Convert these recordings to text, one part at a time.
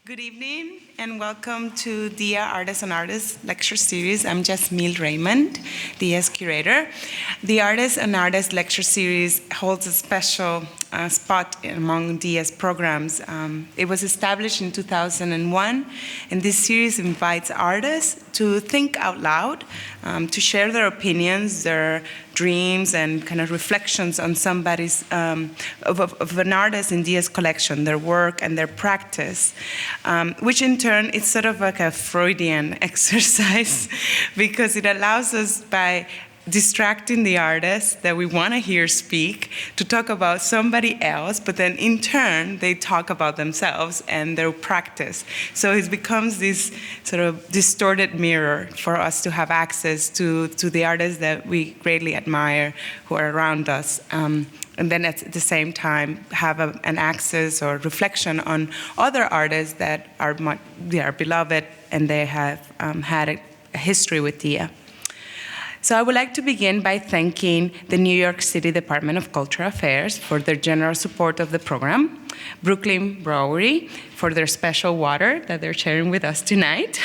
Good evening and welcome to DIA Artists on Artists lecture series. I'm Jasmine Raymond, DIA's curator. The Artists on Artists lecture series holds a special spot among DIA's programs. It was established in 2001, and this series invites artists to think out loud, to share their opinions, their dreams, and kind of reflections on somebody's, of an artist in DIA's collection, their work and their practice, which in turn is sort of like a Freudian exercise because it allows us, by distracting the artist that we want to hear speak, to talk about somebody else, but then in turn they talk about themselves and their practice. So it becomes this sort of distorted mirror for us to have access to the artists that we greatly admire who are around us. And then at the same time have an access or reflection on other artists that are beloved and they have had a history with DIA. So I would like to begin by thanking the New York City Department of Cultural Affairs for their generous support of the program, Brooklyn Brewery for their special water that they're sharing with us tonight.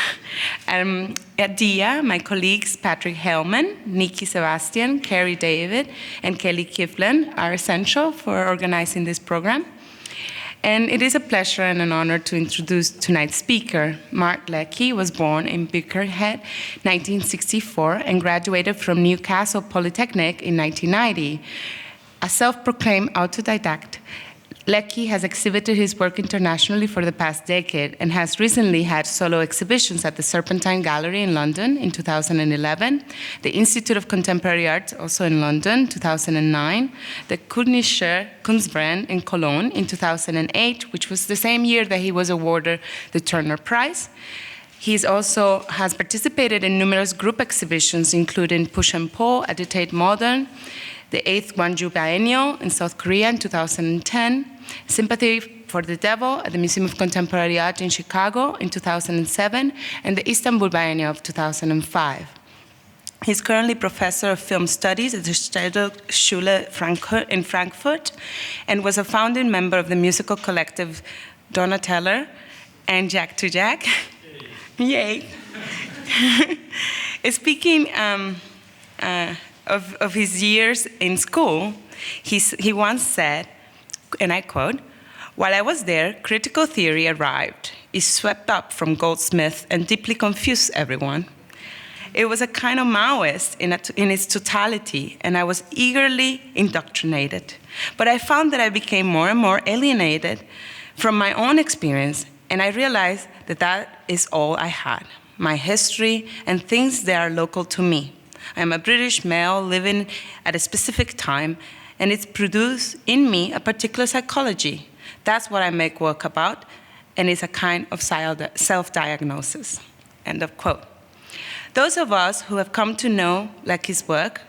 At DIA, my colleagues Patrick Hellman, Nikki Sebastian, Carrie David, and Kelly Kiflin are essential for organizing this program. And it is a pleasure and an honor to introduce tonight's speaker. Mark Leckey was born in Birkenhead, 1964, and graduated from Newcastle Polytechnic in 1990. A self-proclaimed autodidact, Leckey has exhibited his work internationally for the past decade and has recently had solo exhibitions at the Serpentine Gallery in London in 2011, the Institute of Contemporary Art, also in London, 2009, the Königliche Kunstverein in Cologne in 2008, which was the same year that he was awarded the Turner Prize. He also has participated in numerous group exhibitions, including Push and Pull at the Tate Modern, the 8th Gwangju Biennial in South Korea in 2010, Sympathy for the Devil at the Museum of Contemporary Art in Chicago in 2007, and the Istanbul Biennial of 2005. He's currently professor of film studies at the Stadtschule in Frankfurt and was a founding member of the musical collective Donateller and Jack to Jack. Yay. Speaking of his years in school, he once said, and I quote, "While I was there, critical theory arrived. It swept up from Goldsmith and deeply confused everyone. It was a kind of Maoist in its totality, and I was eagerly indoctrinated. But I found that I became more and more alienated from my own experience, and I realized that that is all I had, my history and things that are local to me. I am a British male living at a specific time, and it's produced in me a particular psychology. That's what I make work about, and it's a kind of self-diagnosis." End of quote. Those of us who have come to know Leckey's work,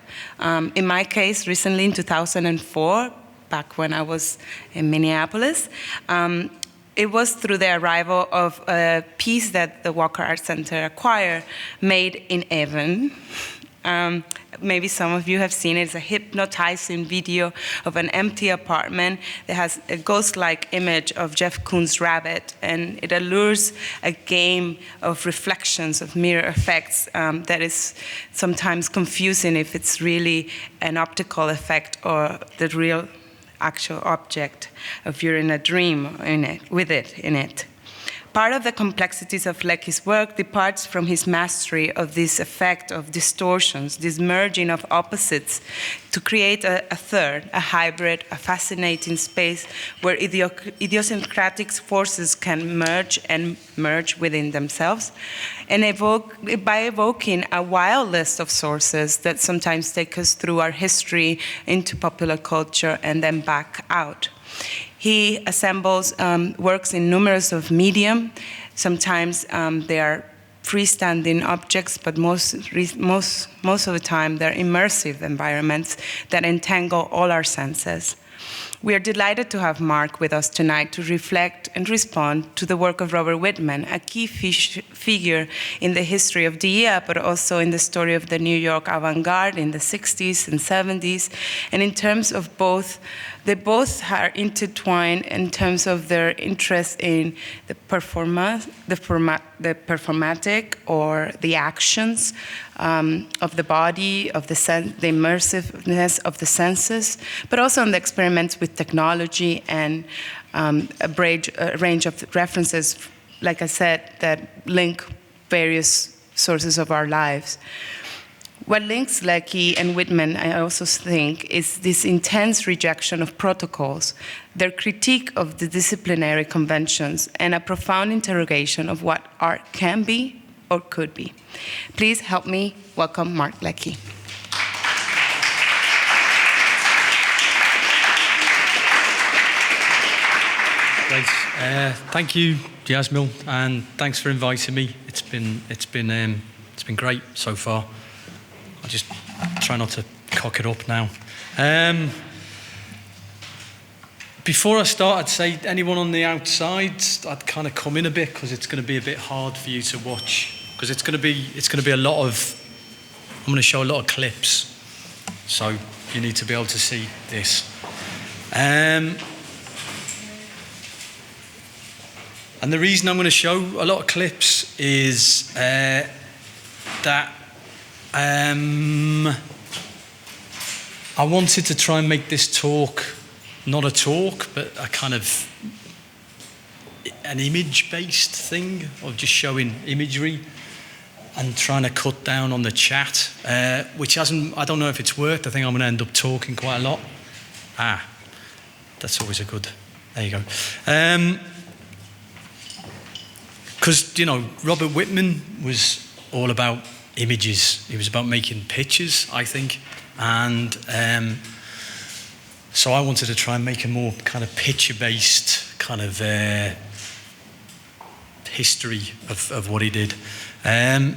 in my case, recently in 2004, back when I was in Minneapolis, it was through the arrival of a piece that the Walker Art Center acquired, made in Avon. Maybe some of you have seen it. It's a hypnotizing video of an empty apartment that has a ghost-like image of Jeff Koons' rabbit, and it allures a game of reflections, of mirror effects that is sometimes confusing if it's really an optical effect or the real actual object, if you're in a dream with it in it. Part of the complexities of Leckey's work departs from his mastery of this effect of distortions, this merging of opposites, to create a third, a hybrid, a fascinating space where idiosyncratic forces can merge within themselves, and by evoking a wild list of sources that sometimes take us through our history into popular culture and then back out. He assembles works in numerous of medium. Sometimes they are freestanding objects, but most of the time they're immersive environments that entangle all our senses. We are delighted to have Mark with us tonight to reflect and respond to the work of Robert Whitman, a key figure in the history of DIA, but also in the story of the New York avant-garde in the 60s and 70s. And in terms of they both are intertwined in terms of their interest in the performatic or the actions of the body, of the immersiveness of the senses, but also on the experiments with technology and a range of references, like I said, that link various sources of our lives. What links Leckey and Whitman, I also think, is this intense rejection of protocols, their critique of the disciplinary conventions, and a profound interrogation of what art can be or could be. Please help me welcome Mark Leckey. Great. Thank you, Jasmine, and thanks for inviting me. It's been great so far. I'll just try not to cock it up now. Before I start, I'd say anyone on the outside, I'd kind of come in a bit because it's going to be a bit hard for you to watch, because it's going to be a lot of. I'm going to show a lot of clips, so you need to be able to see this. And the reason I'm going to show a lot of clips is that I wanted to try and make this talk not a talk, but a kind of an image-based thing of just showing imagery and trying to cut down on the chat, which hasn't, I don't know if it's worked. I think I'm going to end up talking quite a lot. That's always a good, there you go. Because, Robert Whitman was all about images. He was about making pictures, I think. And so I wanted to try and make a more kind of picture-based kind of history of what he did. And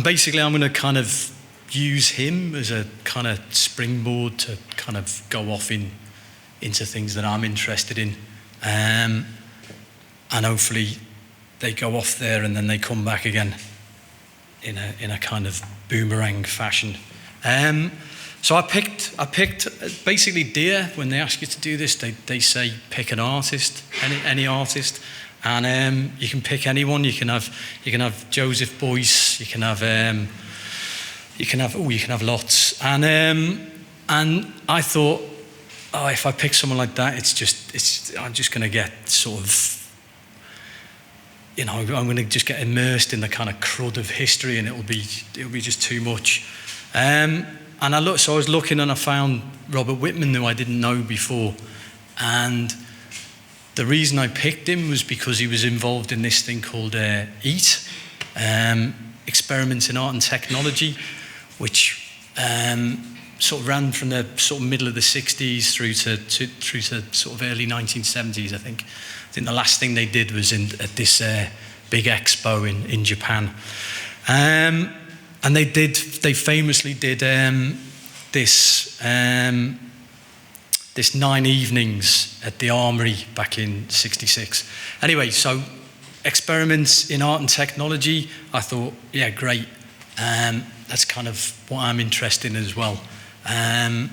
basically I'm going to kind of use him as a kind of springboard to kind of go off into things that I'm interested in. And hopefully they go off there and then they come back again in a kind of boomerang fashion. So I picked basically DIA. When they ask you to do this, they say pick an artist, any artist, and you can pick anyone. You can have Joseph Beuys. You can have lots. And I thought, if I pick someone like that, I'm just going to get sort of. I'm going to just get immersed in the kind of crud of history, and it'll be just too much. So I was looking, and I found Robert Whitman, who I didn't know before, and the reason I picked him was because he was involved in this thing called EAT, Experiments in Art and Technology, which sort of ran from the sort of middle of the 60s through to sort of early 1970s, I think. I think the last thing they did was at this big expo in Japan. And they famously did this 9 evenings at the Armory back in '66. Anyway, so experiments in art and technology, I thought, yeah, great. That's kind of what I'm interested in as well. And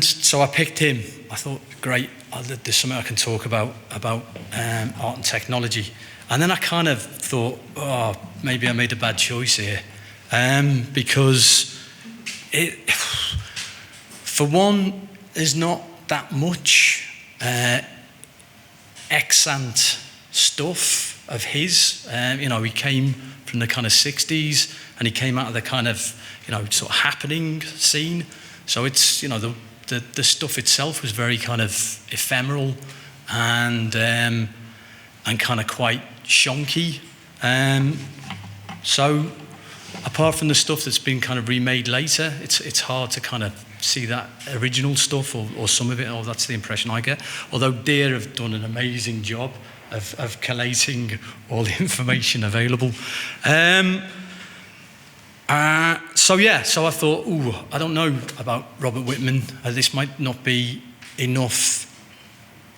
so I picked him. I thought, great, there's something I can talk about art and technology. And then I kind of thought, maybe I made a bad choice here. Because for one, there's not that much ex-ante stuff of his. He came from the kind of 60s, and he came out of the kind of, sort of happening scene. So it's, the stuff itself was very kind of ephemeral and kind of quite shonky. So apart from the stuff that's been kind of remade later, it's hard to kind of see that original stuff or some of it. That's the impression I get. Although DIA have done an amazing job of collating all the information available. So So yeah, so I thought, I don't know about Robert Whitman. This might not be enough.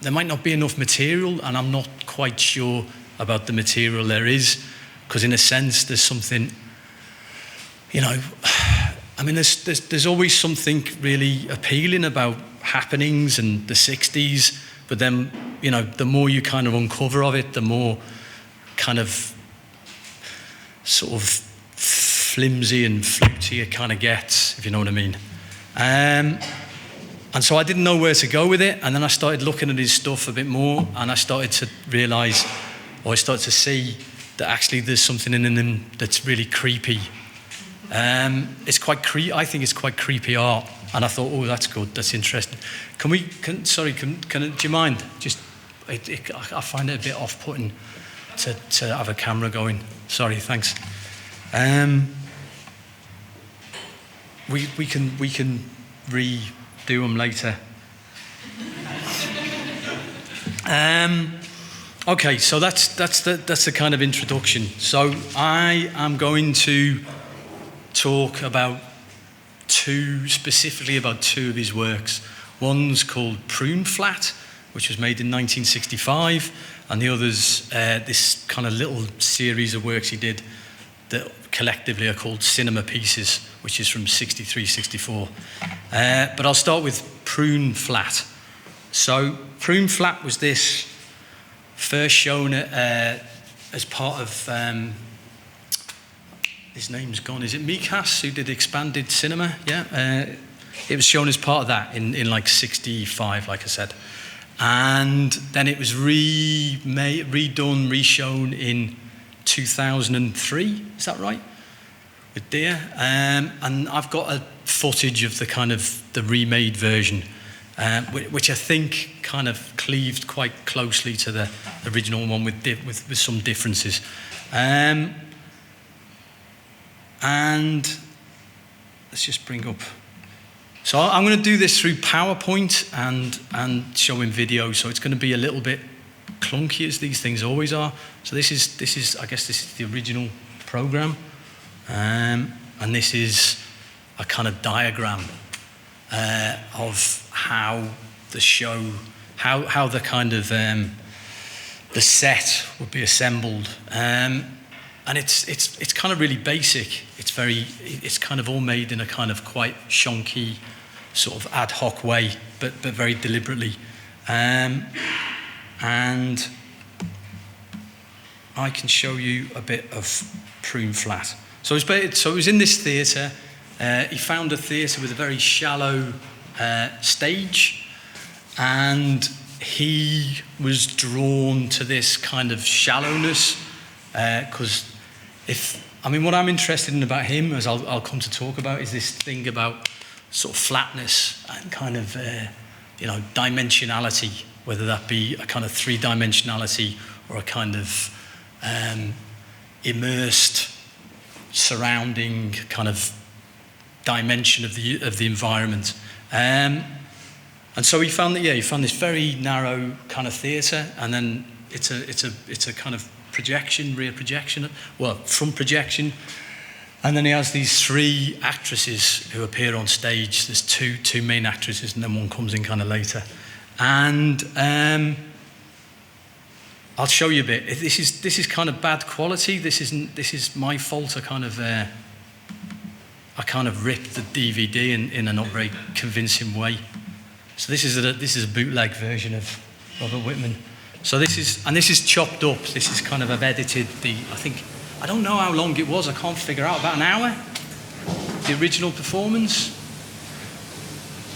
There might not be enough material, and I'm not quite sure about the material there is, because in a sense, there's something, I mean, there's always something really appealing about happenings and the 60s, but then, the more you kind of uncover of it, the more kind of sort of flimsy and floaty it kind of gets, if you know what I mean. And so I didn't know where to go with it, and then I started looking at his stuff a bit more, and I started to realise, or I started to see that actually there's something in him that's really creepy. It's quite I think it's quite creepy art, and I thought, that's good, that's interesting. Do you mind? Just, I find it a bit off-putting to have a camera going. Sorry, thanks. We can redo them later. Okay, so that's the kind of introduction. So I am going to talk about specifically about two of his works. One's called Prune Flat, which was made in 1965, and the other's this kind of little series of works he did that collectively are called Cinema Pieces, which is from 63, 64. But I'll start with Prune Flat. So Prune Flat was this first shown as part of, his name's gone, is it Mikas, who did Expanded Cinema? Yeah, it was shown as part of that in like 65, like I said. And then it was redone, reshown in 2003, is that right? With Deer. And I've got a footage of the kind of the remade version, which I think kind of cleaved quite closely to the original one with some differences. And let's just bring up. So I'm going to do this through PowerPoint and showing video, so it's going to be a little bit clunky, as these things always are. So this is I guess this is the original program, and this is a kind of diagram of how the show, how the kind of the set would be assembled, and it's kind of really basic. It's kind of all made in a kind of quite shonky, sort of ad hoc way, but very deliberately. And I can show you a bit of Prune Flat. So it was in this theatre. He found a theatre with a very shallow stage, and he was drawn to this kind of shallowness because what I'm interested in about him, as I'll come to talk about, is this thing about sort of flatness and kind of dimensionality, whether that be a kind of three-dimensionality or a kind of immersed surrounding kind of dimension of the environment. And so he found this very narrow kind of theatre, and then it's a kind of rear projection, front projection, and then he has these three actresses who appear on stage. There's two main actresses, and then one comes in kind of later. And I'll show you a bit. This is kind of bad quality. This is my fault. I kind of ripped the DVD in a not very convincing way. So this is a bootleg version of Robert Whitman. So this is chopped up. This is kind of, I've edited I don't know how long it was. I can't figure out. About an hour. The original performance.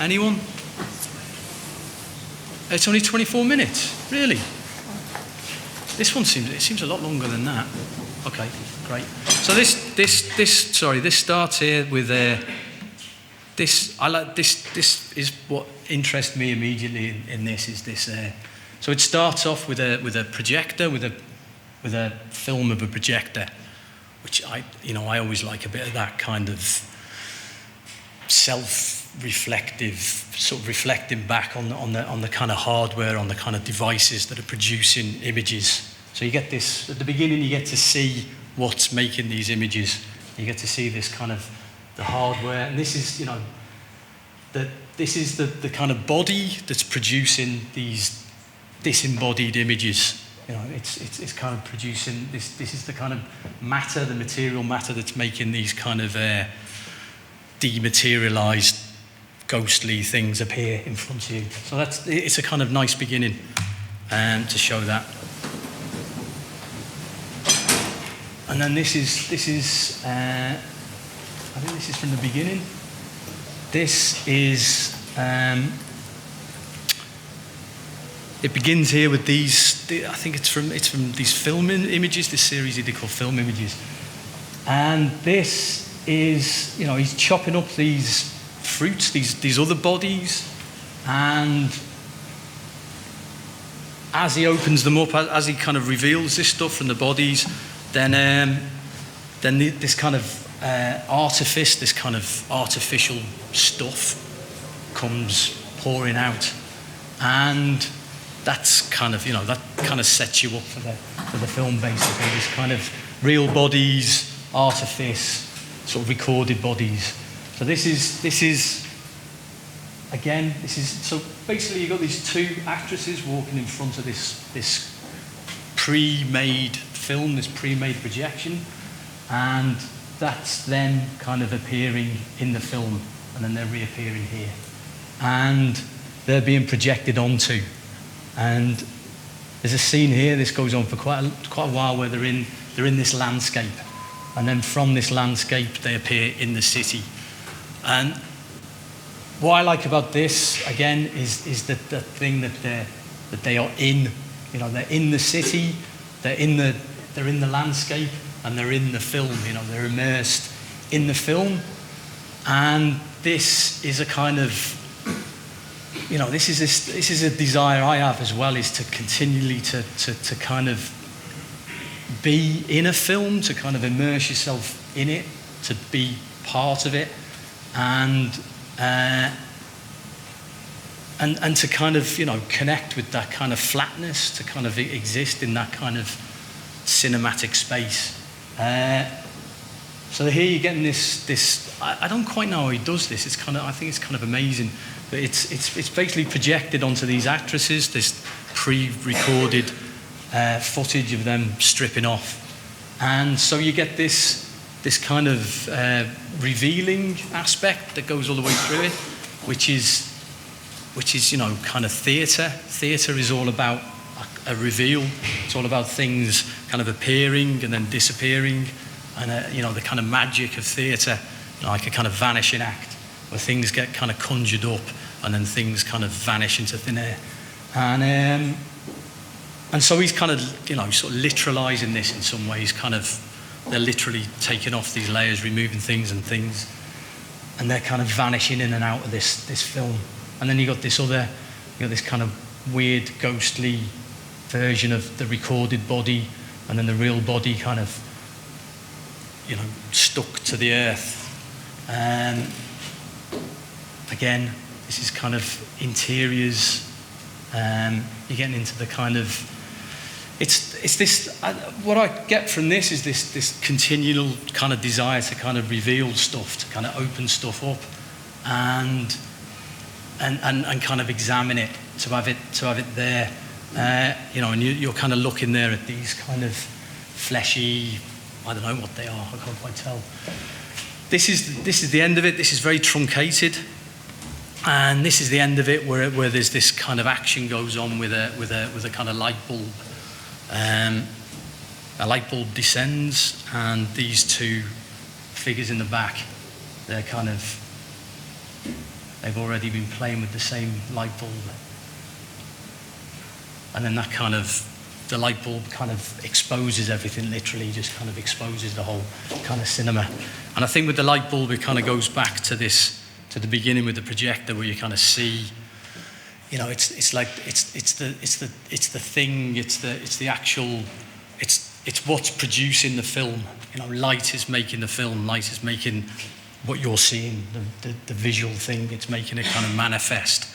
Anyone? It's only 24 minutes. Really? This one seems a lot longer than that. Okay, great. So this starts here with this is what interests me immediately in this is this. So it starts off with a projector, with a film of a projector, which I always like a bit of that kind of self-reflective, sort of reflecting back on the kind of hardware, on the kind of devices that are producing images. So you get this at the beginning. You get to see what's making these images. You get to see this kind of the hardware, and this is, this is the kind of body that's producing these disembodied images. It's kind of producing this. This is the kind of matter, the material matter that's making these kind of dematerialized, ghostly things appear in front of you. So it's a kind of nice beginning to show that. And then this is I think this is from the beginning. This is it begins here with these. I think it's from these film images. This series they call film images, and this is he's chopping up these fruits, these other bodies, and as he opens them up, as he kind of reveals this stuff from the bodies, then this kind of artifice, this kind of artificial stuff comes pouring out, and that's kind of that kind of sets you up for the film, basically. This kind of real bodies, artifice, sort of recorded bodies. So this is so basically you've got these two actresses walking in front of this pre-made film, this pre-made projection, and that's them kind of appearing in the film, and then they're reappearing here, and they're being projected onto. And there's a scene here. This goes on for quite a while, where they're in this landscape, and then from this landscape they appear in the city. And what I like about this again is the thing that they are in. They're in the city, they're in the landscape, and they're in the film. They're immersed in the film, and this is a kind of this is a desire I have as well, is to continually to kind of be in a film, to kind of immerse yourself in it, to be part of it, and to kind of connect with that kind of flatness, to kind of exist in that kind of cinematic space. So here you're getting this. I don't quite know how he does this. I think it's kind of amazing. But it's basically projected onto these actresses, this pre-recorded footage of them stripping off, and so you get this kind of revealing aspect that goes all the way through it, which is kind of theatre. Theatre is all about a reveal. It's all about things kind of appearing and then disappearing, and the kind of magic of theatre, like a kind of vanishing act, where things get kind of conjured up and then things kind of vanish into thin air. And so he's kind of, sort of literalizing this in some ways. They're literally taking off these layers, removing things, and they're kind of vanishing in and out of this film. And then you got this kind of weird, ghostly version of the recorded body, and then the real body kind of, stuck to the earth. Again, this is kind of interiors. You're getting into the kind of, it's this. What I get from this is this continual kind of desire to kind of reveal stuff, to kind of open stuff up, and kind of examine it, to have it there, and you're kind of looking there at these kind of fleshy. I don't know what they are. I can't quite tell. This is the end of it. This is very truncated. And this is the end of it, where there's this kind of action goes on with a kind of light bulb. A light bulb descends, and these two figures in the back, they've already been playing with the same light bulb. And then the light bulb kind of exposes everything, literally just kind of exposes the whole kind of cinema. And I think with the light bulb, it kind of goes back to the beginning with the projector, where you kind of see, it's the thing, it's the actual, it's what's producing the film. Light is making the film. Light is making what you're seeing, the visual thing. It's making it kind of manifest.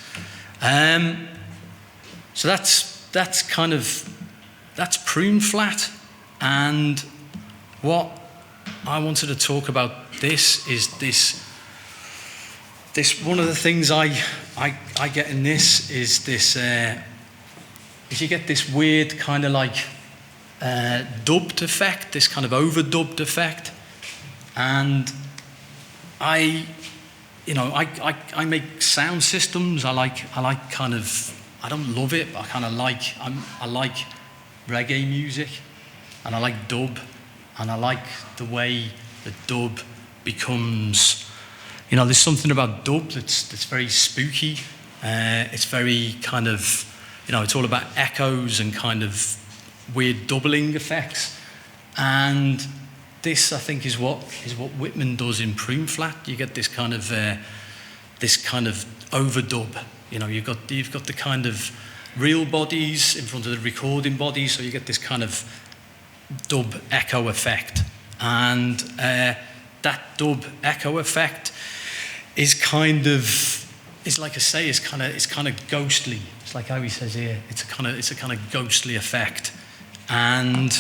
So that's Prune Flat, and what I wanted to talk about this is this one of the things I get in this is this is you get this weird kind of like dubbed effect, this kind of overdubbed effect, and I make sound systems. I like kind of, I don't love it, but I like reggae music, and I like dub, and I like the way the dub becomes. There's something about dub that's very spooky. It's very kind of, it's all about echoes and kind of weird doubling effects. And this, I think, is what Whitman does in Prune Flat. You get this kind of overdub. You've got the kind of real bodies in front of the recording bodies, so you get this kind of dub echo effect. And that dub echo effect is kind of, it's like I say, it's kind of ghostly. It's like how he says here, it's a kind of ghostly effect. And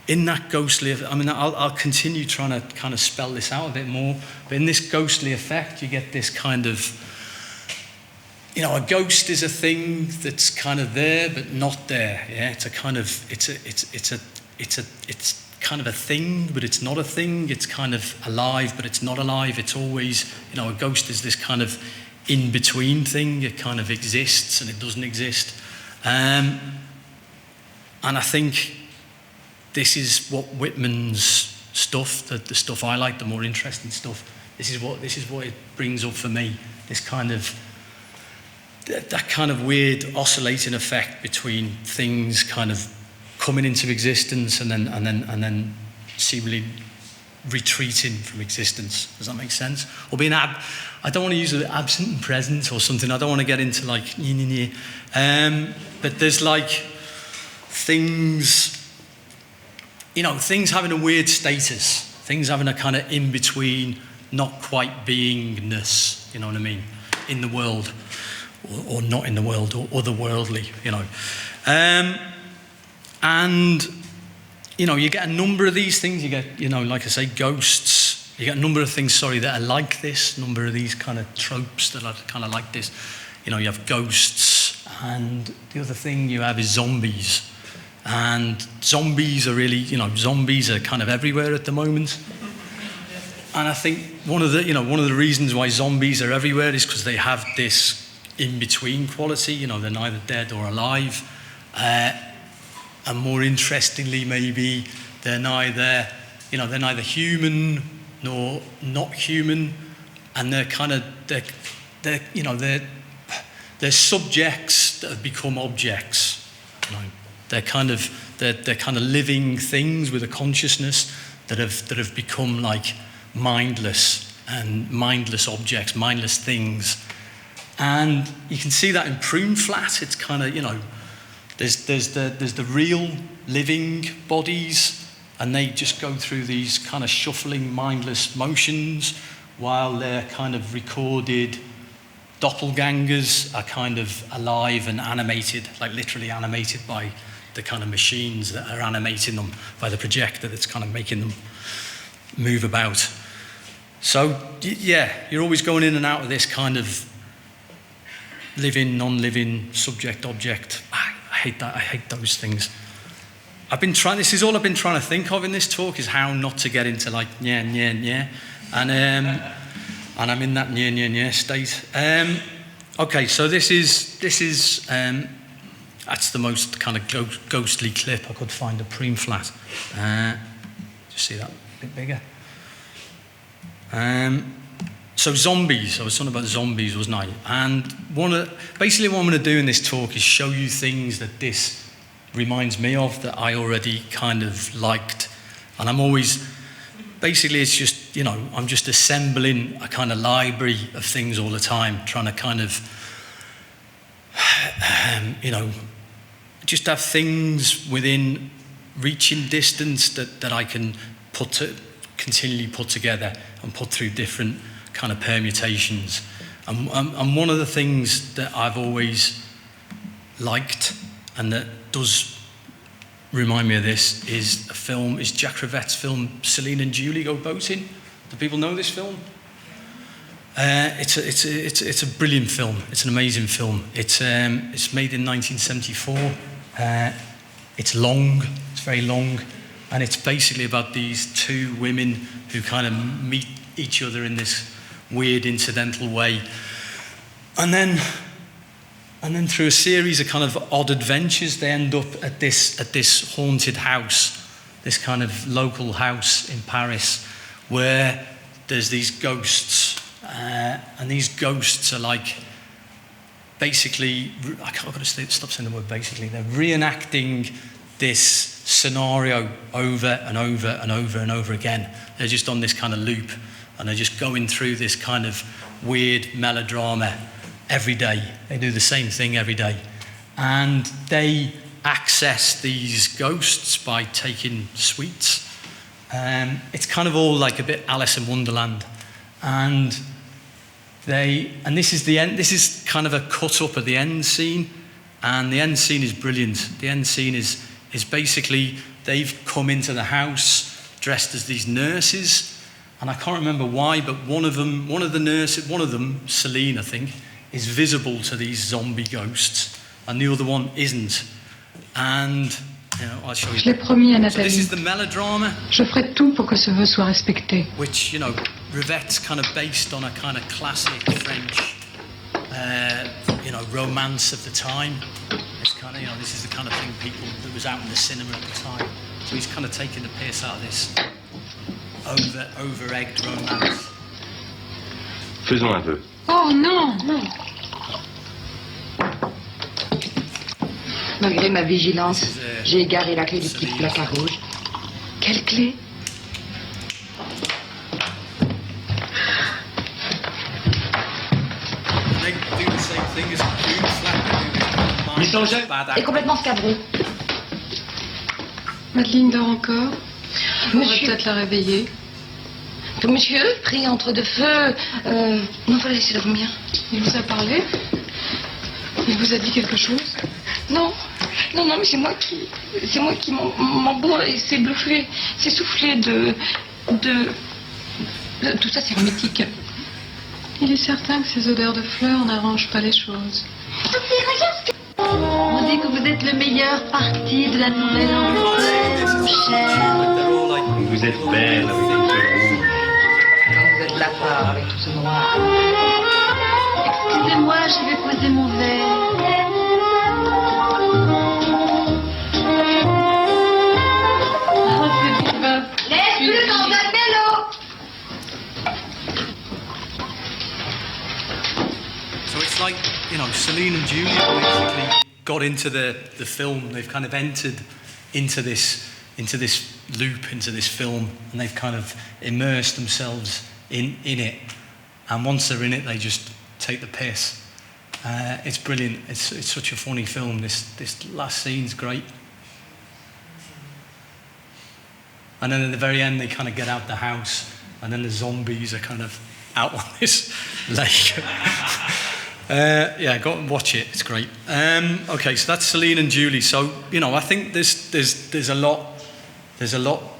in that ghostly, I'll continue trying to kind of spell this out a bit more, but in this ghostly effect, you get this kind of, a ghost is a thing that's kind of there but not there. Yeah, it's kind of a thing, but it's not a thing. It's kind of alive, but it's not alive. It's always, a ghost is this kind of in-between thing. It kind of exists and it doesn't exist. And I think this is what Whitman's stuff, the stuff I like, the more interesting stuff. This is what it brings up for me. This kind of, that kind of weird oscillating effect between things kind of coming into existence and then seemingly retreating from existence. Does that make sense? Or being I don't want to use the absent and present or something. I don't want to get into like but there's like things, things having a weird status, things having a kind of in between, not quite beingness. You know what I mean? In the world, or not in the world, or otherworldly. And, you get a number of these things. You get, like I say, ghosts. You get a number of things, that are like this, a number of these kind of tropes that are kind of like this. You have ghosts, and the other thing you have is zombies. And zombies are really, zombies are kind of everywhere at the moment. And I think one of the reasons why zombies are everywhere is because they have this in-between quality. They're neither dead or alive. And more interestingly, maybe they're neither human nor not human, and they're subjects that have become objects. They're kind of living things with a consciousness that have become like mindless objects, mindless things. And you can see that in Prune Flat. It's kind of, there's the real living bodies, and they just go through these kind of shuffling, mindless motions, while their kind of recorded doppelgangers are kind of alive and animated, like literally animated by the kind of machines that are animating them, by the projector that's kind of making them move about. So, yeah, you're always going in and out of this kind of living, non-living, subject, object. I hate that. I hate those things. This is all I've been trying to think of in this talk, is how not to get into like, yeah. And I'm in that yeah state. Okay, so this is that's the most kind of ghostly clip I could find of Prune Flat. Just see that a bit bigger. So zombies, I was talking about zombies, wasn't I? And basically what I'm going to do in this talk is show you things that this reminds me of, that I already kind of liked. And I'm always, basically it's just, I'm just assembling a kind of library of things all the time, trying to kind of, just have things within reaching distance that I can continually put together and put through different kind of permutations. And one of the things that I've always liked, and that does remind me of this is Jack Rivette's film Celine and Julie Go Boating. Do people know this film? It's a brilliant film. It's an amazing film. It's made in 1974. It's long. It's very long, and it's basically about these two women who kind of meet each other in this weird incidental way, and then through a series of kind of odd adventures, they end up at this haunted house, this kind of local house in Paris, where there's these ghosts. And these ghosts are like, basically, I've got to stop saying the word basically, they're reenacting this scenario over and over and over and over again. They're just on this kind of loop, and they're just going through this kind of weird melodrama every day. They do the same thing every day. And they access these ghosts by taking sweets. It's kind of all like a bit Alice in Wonderland. And this is the end. This is kind of a cut up of the end scene, and the end scene is brilliant. The end scene is basically they've come into the house dressed as these nurses, and I can't remember why, but one of them, Celine, I think, is visible to these zombie ghosts, and the other one isn't. And I'll show you. Je l'ai promis à Nathalie. So this is the melodrama. Je ferai tout pour que ce vœu soit respecté. Which, Rivette's kind of based on a kind of classic French, romance of the time. It's kind of, this is the kind of thing that was out in the cinema at the time. So he's kind of taking the piss out of this over-egged romance. Faisons un peu. Oh non, non. Malgré ma vigilance, j'ai égaré la clé du petit placard rouge. Quelle clé? Et complètement scabreux. Madeleine dort encore. Il faudrait Monsieur. peut-être la réveiller. Monsieur, pris entre deux feux, non, faut la laisser dormir. Il vous a parlé? Il vous a dit quelque chose? Non, mais c'est moi qui m'embourre et c'est bluffé, c'est soufflé de... Tout ça, c'est hermétique. Il est certain que ces odeurs de fleurs n'arrangent pas les choses. On dit que vous êtes le meilleur parti de la nouvelle Angleterre, mon cher. Vous êtes belle avec tout ce rouge. Quand vous êtes blafard avec tout ce noir. Excusez-moi, je vais poser mon verre. Oh, c'est divin. Laisse-le dans un vélo. So it's like, Celine and Julie basically got into the film. They've kind of entered into this loop, into this film, and they've kind of immersed themselves in it. And once they're in it, they just take the piss. It's brilliant. It's such a funny film. This last scene's great. And then at the very end, they kind of get out the house, and then the zombies are kind of out on this lake. Go and watch it. It's great. Okay, so that's Celine and Julie. So I think there's a lot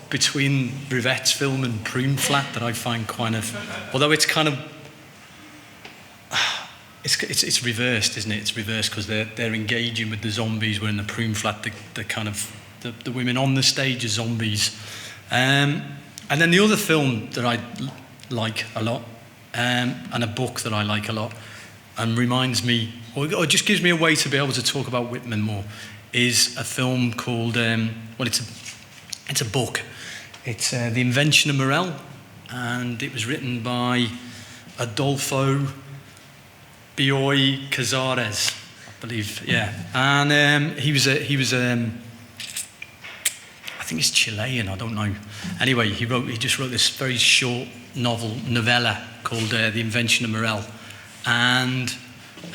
between Rivette's film and Prune Flat that I find kind of, although it's kind of, it's reversed, isn't it? It's reversed because they're engaging with the zombies. Where in the Prune Flat, the women on the stage are zombies. And then the other film that I like a lot, and a book that I like a lot, and reminds me, or just gives me a way to be able to talk about Whitman more, is a film called, it's a book. It's The Invention of Morel, and it was written by Adolfo Bioy Casares, I believe, yeah. And he was I think he's Chilean, I don't know. Anyway, he just wrote this very short novella called The Invention of Morel. And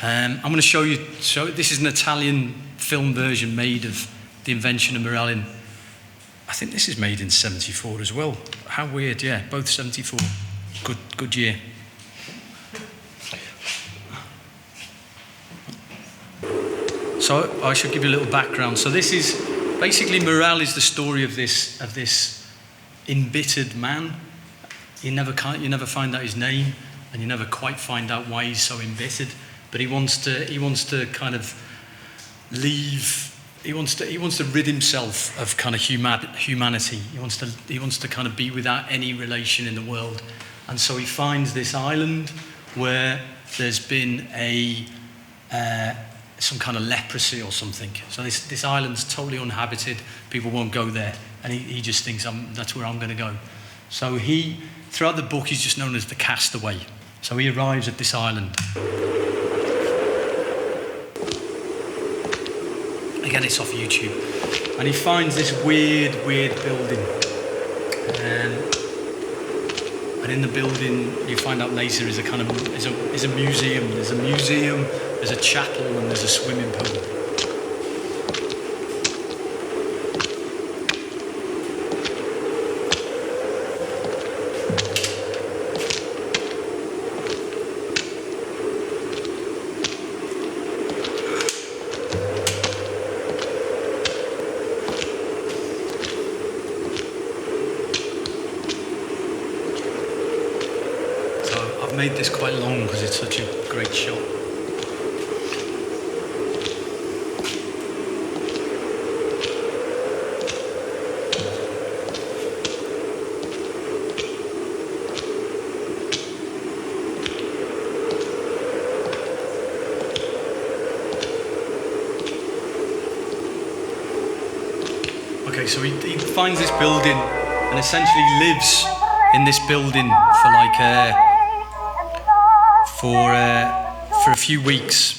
I'm going to show you, this is an Italian film version made of The Invention of Morel I think this is made in 74 as well. How weird, yeah, both 74. Good year. So I should give you a little background. So this is basically Morel is the story of this embittered man. You never find out his name, and you never quite find out why he's so embittered. But he wants to kind of leave. He wants to rid himself of kind of humanity. He wants to kind of be without any relation in the world, and so he finds this island where there's been some kind of leprosy or something. So this island's totally uninhabited. People won't go there, and he just thinks that's where I'm going to go. So throughout the book, he's just known as the castaway. So he arrives at this island. Again, it's off YouTube. And he finds this weird building. And in the building, you find out later, is a museum. There's a museum, there's a chapel, and there's a swimming pool. I've made this quite long because it's such a great shot. Okay, so he finds this building and essentially lives in this building for a few weeks.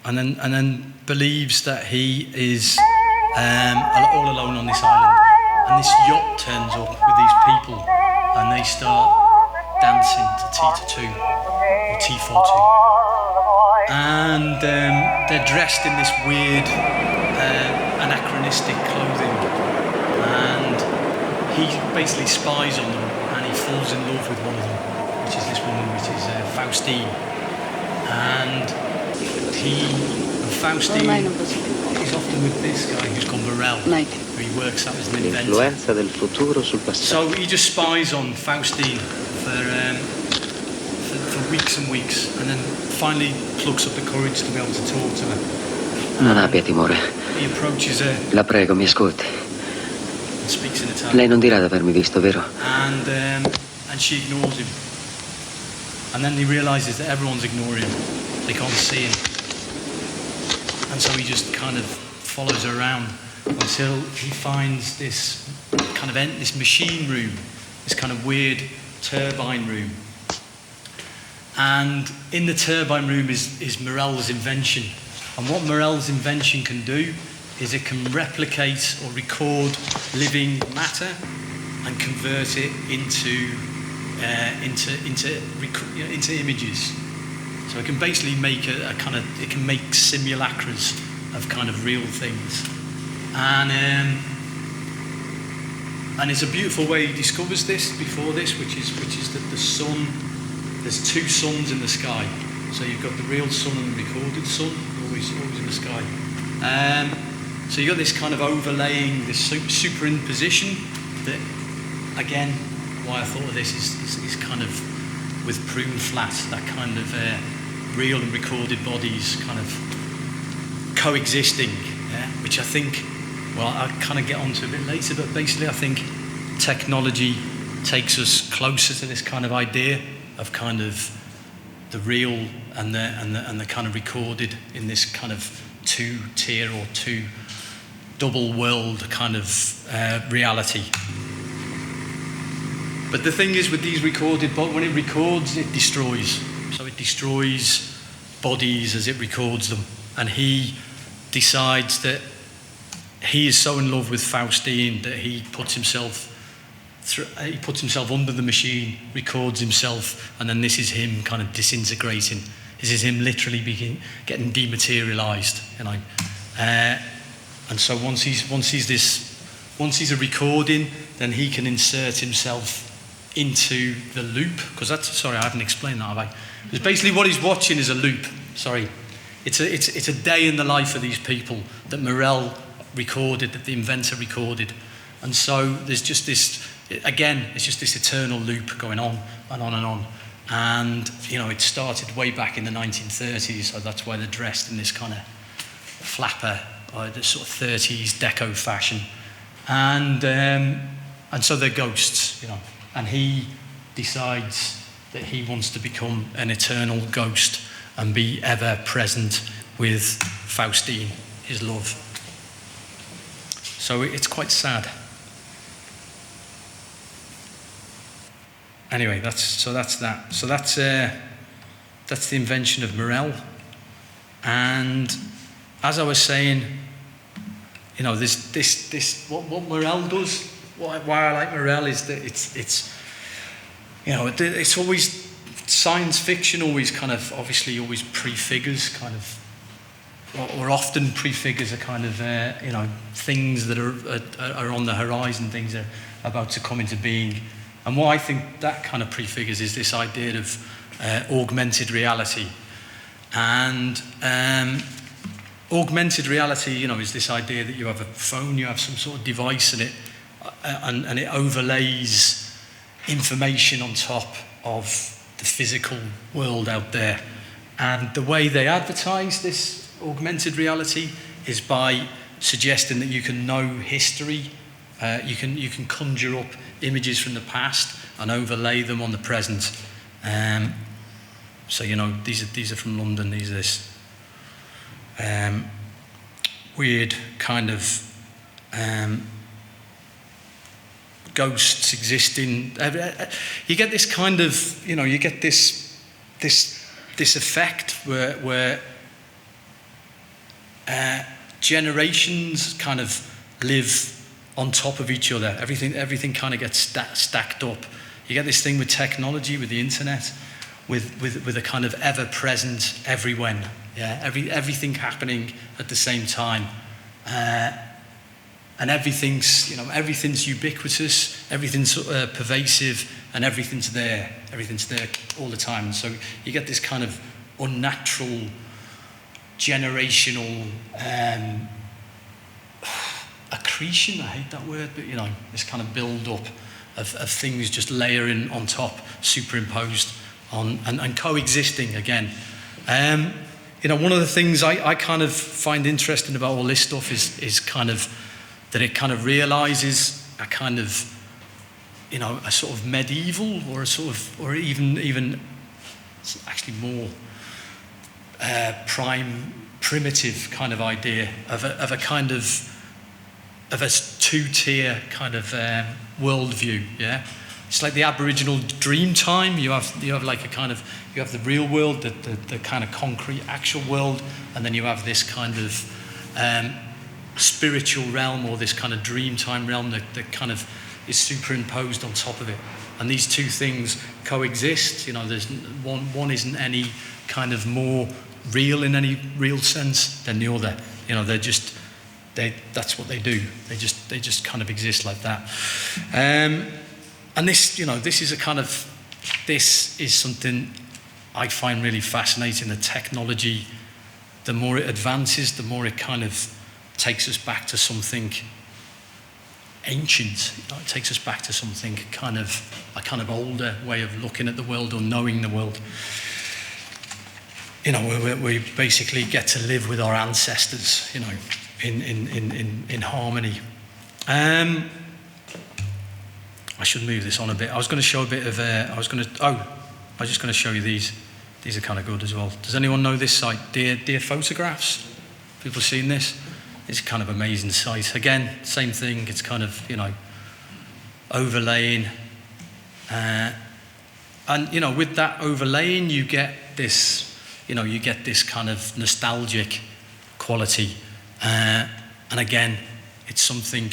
And then believes that he is all alone on this island. And this yacht turns up with these people, and they start dancing to T2 or T42. And they're dressed in this weird anachronistic clothing, and he basically spies on them, and he falls in love with one of them, which is this woman, which is Faustine. And Faustine is often with this guy who's called Morel, who he works out as an inventor. So he just spies on Faustine for weeks and weeks, and then finally plucks up the courage to be able to talk to her. Non abbia timore. He approaches her. La prego, mi ascolti. And speaks in Italian. Lei non dirà di avermi visto, vero? And she ignores him. And then he realizes that everyone's ignoring him. They can't see him. And so he just kind of follows her around until he finds this kind of this machine room, this kind of weird turbine room. And in the turbine room is Morel's invention. And what Morel's invention can do is it can replicate or record living matter and convert it into images. So it can basically make it can make simulacras of kind of real things. And it's a beautiful way he discovers this before this, which is that the sun, there's two suns in the sky. So you've got the real sun and the recorded sun, always in the sky. So you've got this kind of overlaying, this superimposition that, again, why I thought of this is kind of with Prune flat, that kind of real and recorded bodies kind of coexisting, which I think, well, I'll kind of get onto a bit later, but basically I think technology takes us closer to this kind of idea of kind of the real and the kind of recorded in this kind of two-tier or two double world kind of reality. But the thing is with these recorded, when it records, it destroys. So it destroys bodies as it records them. And he decides that he is so in love with Faustine that he puts himself under the machine, records himself, and then this is him kind of disintegrating. This is him literally getting dematerialized, you know. And so once he's a recording, then he can insert himself into the loop, because I haven't explained that, have I? Because basically what he's watching is a loop. It's a day in the life of these people that Morel recorded, that the inventor recorded. And so there's just this, again, it's just this eternal loop going on and on and on. And, you know, it started way back in the 1930s, so that's why they're dressed in this kind of flapper, or this sort of 30s deco fashion. And so they're ghosts, you know. And he decides that he wants to become an eternal ghost and be ever present with Faustine, his love. So it's quite sad. Anyway, that's that. So that's the invention of Morel. And as I was saying, you know, this what Morel does. Why I like Morel is that it's you know, it's always science fiction. Always kind of obviously always prefigures kind of, or often prefigures a kind of you know, things that are on the horizon, things that are about to come into being. And what I think that kind of prefigures is this idea of augmented reality. And augmented reality, you know, is this idea that you have a phone, you have some sort of device, and it overlays information on top of the physical world out there. And the way they advertise this augmented reality is by suggesting that you can know history, you can conjure up images from the past and overlay them on the present. So, you know, these are from London. These are this weird kind of ghosts existing. You get this kind of, you know, you get this effect where generations kind of live on top of each other. Everything kind of gets stacked up. You get this thing with technology, with the internet, with a kind of ever-present everywhen. Yeah, everything happening at the same time, and everything's ubiquitous, everything's pervasive, and everything's there all the time. And so you get this kind of unnatural, generational accretion, I hate that word, but you know, this kind of build-up of things just layering on top, superimposed on, and coexisting again. You know, one of the things I kind of find interesting about all this stuff is kind of that it kind of realizes a kind of, you know, a sort of medieval or a sort of, or even actually more primitive kind of idea of a kind of a two-tier kind of worldview. Yeah, it's like the Aboriginal dream time. You have like a kind of, you have the real world, the kind of concrete actual world, and then you have this kind of spiritual realm, or this kind of dream time realm that kind of is superimposed on top of it. And these two things coexist. You know, there's one isn't any kind of more real in any real sense than the other. You know, that's what they do. They just kind of exist like that. And this, you know, this is something I find really fascinating. The technology, the more it advances, the more it kind of takes us back to something ancient. You know, it takes us back to something kind of older way of looking at the world or knowing the world. You know, where we basically get to live with our ancestors, you know, in harmony. I should move this on a bit. I was going to show a bit of. I was just going to show you these. These are kind of good as well. Does anyone know this site? Dear Photographs. People seen this? It's a kind of amazing site. Again, same thing. It's kind of, you know, overlaying, and you know, with that overlaying, you get this, you know, you get this kind of nostalgic quality, and again, it's something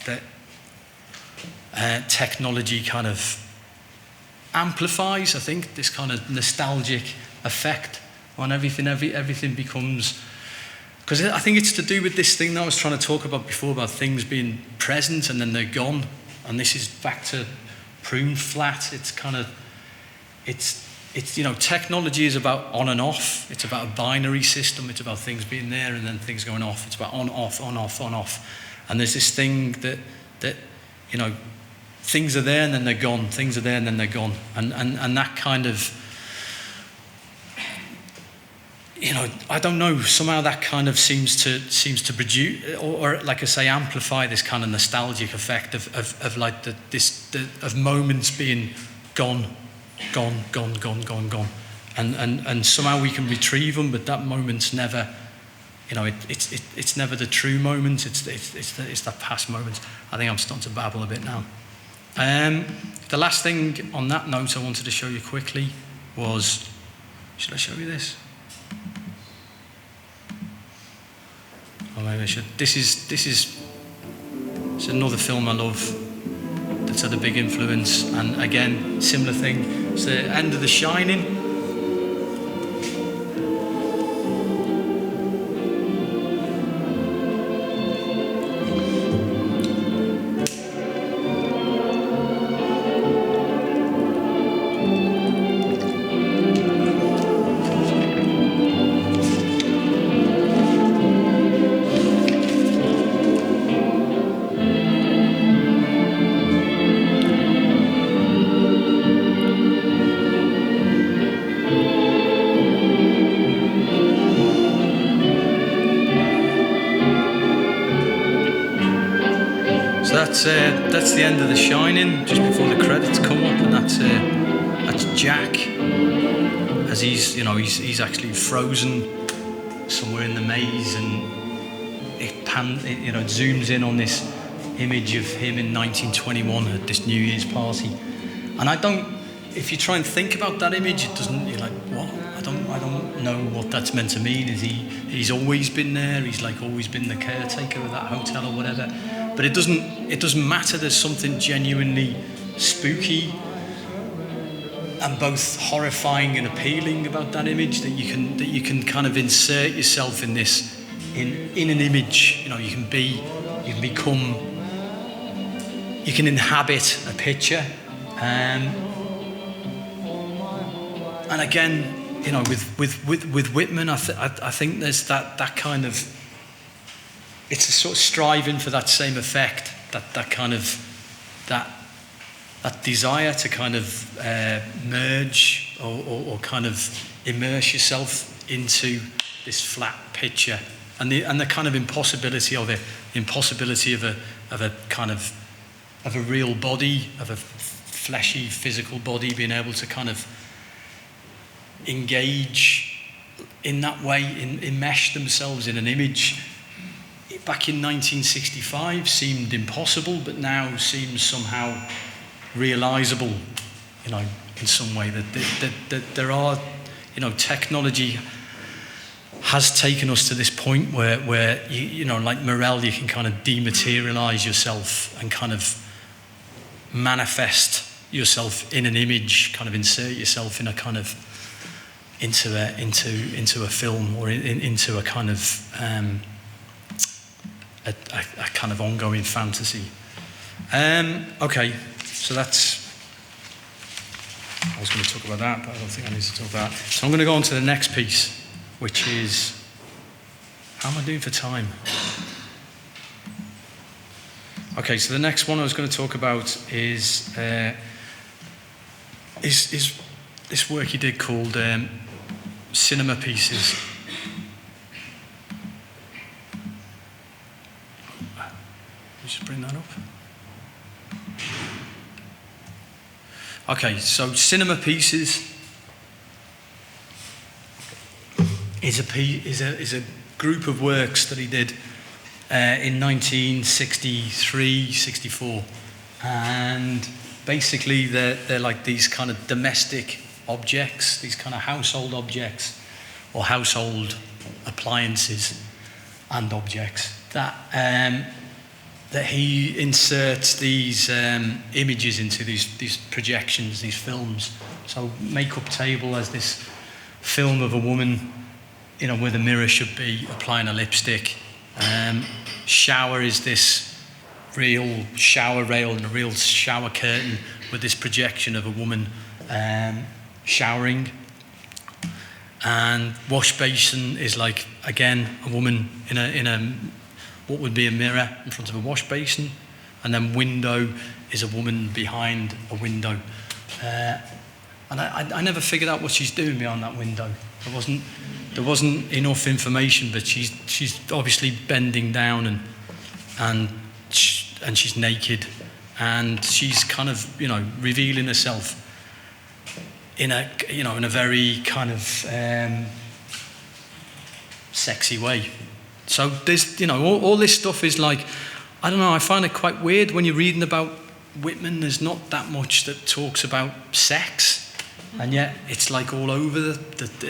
that technology kind of amplifies. I think this kind of nostalgic effect on everything. Everything becomes, because I think it's to do with this thing that I was trying to talk about before, about things being present and then they're gone. And this is back to Prune flat. It's kind of, it's it's, you know, technology is about on and off. It's about a binary system. It's about things being there and then things going off. It's about on, off, on, off, on, off. And there's this thing that you know, things are there and then they're gone. Things are there and then they're gone. And that kind of, you know, I don't know, somehow that kind of seems to produce, or like I say, amplify this kind of nostalgic effect of like of moments being gone, and somehow we can retrieve them, but that moment's never, you know, it's never the true moment. It's that past moment. I think I'm starting to babble a bit now. The last thing on that note I wanted to show you quickly was, should I show you this? Or maybe I should. This is it's another film I love that's had a big influence, and again, similar thing. It's the end of The Shining. That's the end of The Shining, just before the credits come up, and that's Jack, as he's actually frozen somewhere in the maze, and it zooms in on this image of him in 1921 at this New Year's party. And if you try and think about that image, it doesn't, you're like, what? I don't know what that's meant to mean. He's always been there, he's like always been the caretaker of that hotel or whatever. But it doesn't matter. There's something genuinely spooky and both horrifying and appealing about that image, that you can kind of insert yourself in this in an image. You know, you can inhabit a picture, and again, you know, with Whitman, I think there's that kind of, it's a sort of striving for that same effect, that kind of that desire to kind of merge or kind of immerse yourself into this flat picture, and the kind of impossibility of it, the impossibility of a kind of a real body, of a fleshy physical body being able to kind of engage in that way, enmesh themselves in an image. Back in 1965 seemed impossible, but now seems somehow realizable, you know, in some way, that there are, you know, technology has taken us to this point where you know, like Morel, you can kind of dematerialize yourself and kind of manifest yourself in an image, kind of insert yourself in a kind of into a film, or into a kind of a kind of ongoing fantasy. Okay, so that's, I was going to talk about that, but I don't think I need to talk about that. So I'm going to go on to the next piece, which is, how am I doing for time? Okay, so the next one I was going to talk about is this work he did called Cinema Pieces. Just bring that up. Okay, so Cinema Pieces is a group of works that he did in 1963, 64, and basically they're like these kind of domestic objects, these kind of household objects or household appliances and objects that he inserts these images into, these projections, these films. So makeup table as this film of a woman, you know, where the mirror should be applying a lipstick. Shower is this real shower rail and a real shower curtain with this projection of a woman showering. And wash basin is like, again, a woman in a what would be a mirror in front of a wash basin. And then window is a woman behind a window. And I never figured out what she's doing behind that window. There wasn't enough information, but she's obviously bending down and she's naked, and she's kind of, you know, revealing herself in a very kind of sexy way. So there's, you know, all this stuff is like, I don't know, I find it quite weird when you're reading about Whitman. There's not that much that talks about sex, and yet it's like all over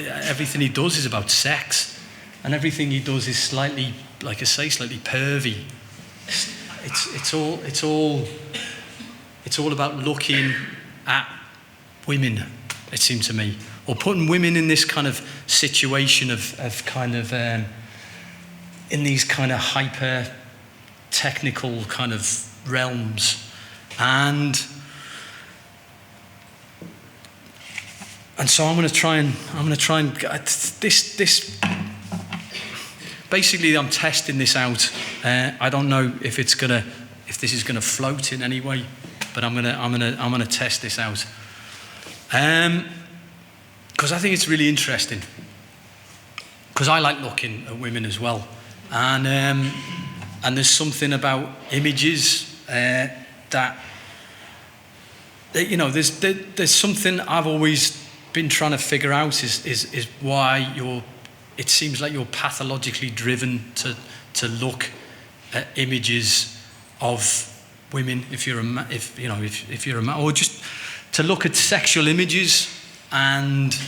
everything he does is about sex, and everything he does is slightly, like I say, slightly pervy. It's all about looking at women, it seems to me, or putting women in this kind of situation of kind of in these kind of hyper technical kind of realms, and so I'm going to try and get this. Basically, I'm testing this out. I don't know if this is gonna float in any way, but I'm gonna test this out. Because I think it's really interesting. Because I like looking at women as well, and there's something about images that you know. There's something I've always been trying to figure out is why it seems like you're pathologically driven to look at images of women if you're a man, or just to look at sexual images, and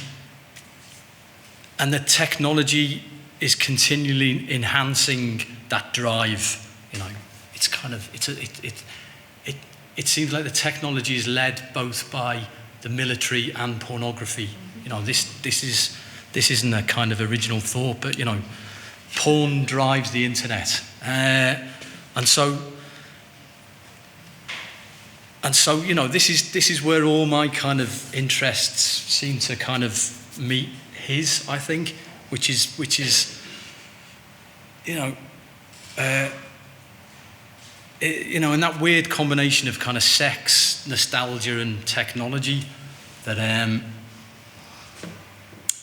the technology is continually enhancing that drive. You know, it's kind of it seems like the technology is led both by the military and pornography. You know, this isn't a kind of original thought, but you know, porn drives the internet, and so you know, this is where all my kind of interests seem to kind of meet his, I think, which is you know, you know, in that weird combination of kind of sex, nostalgia, and technology that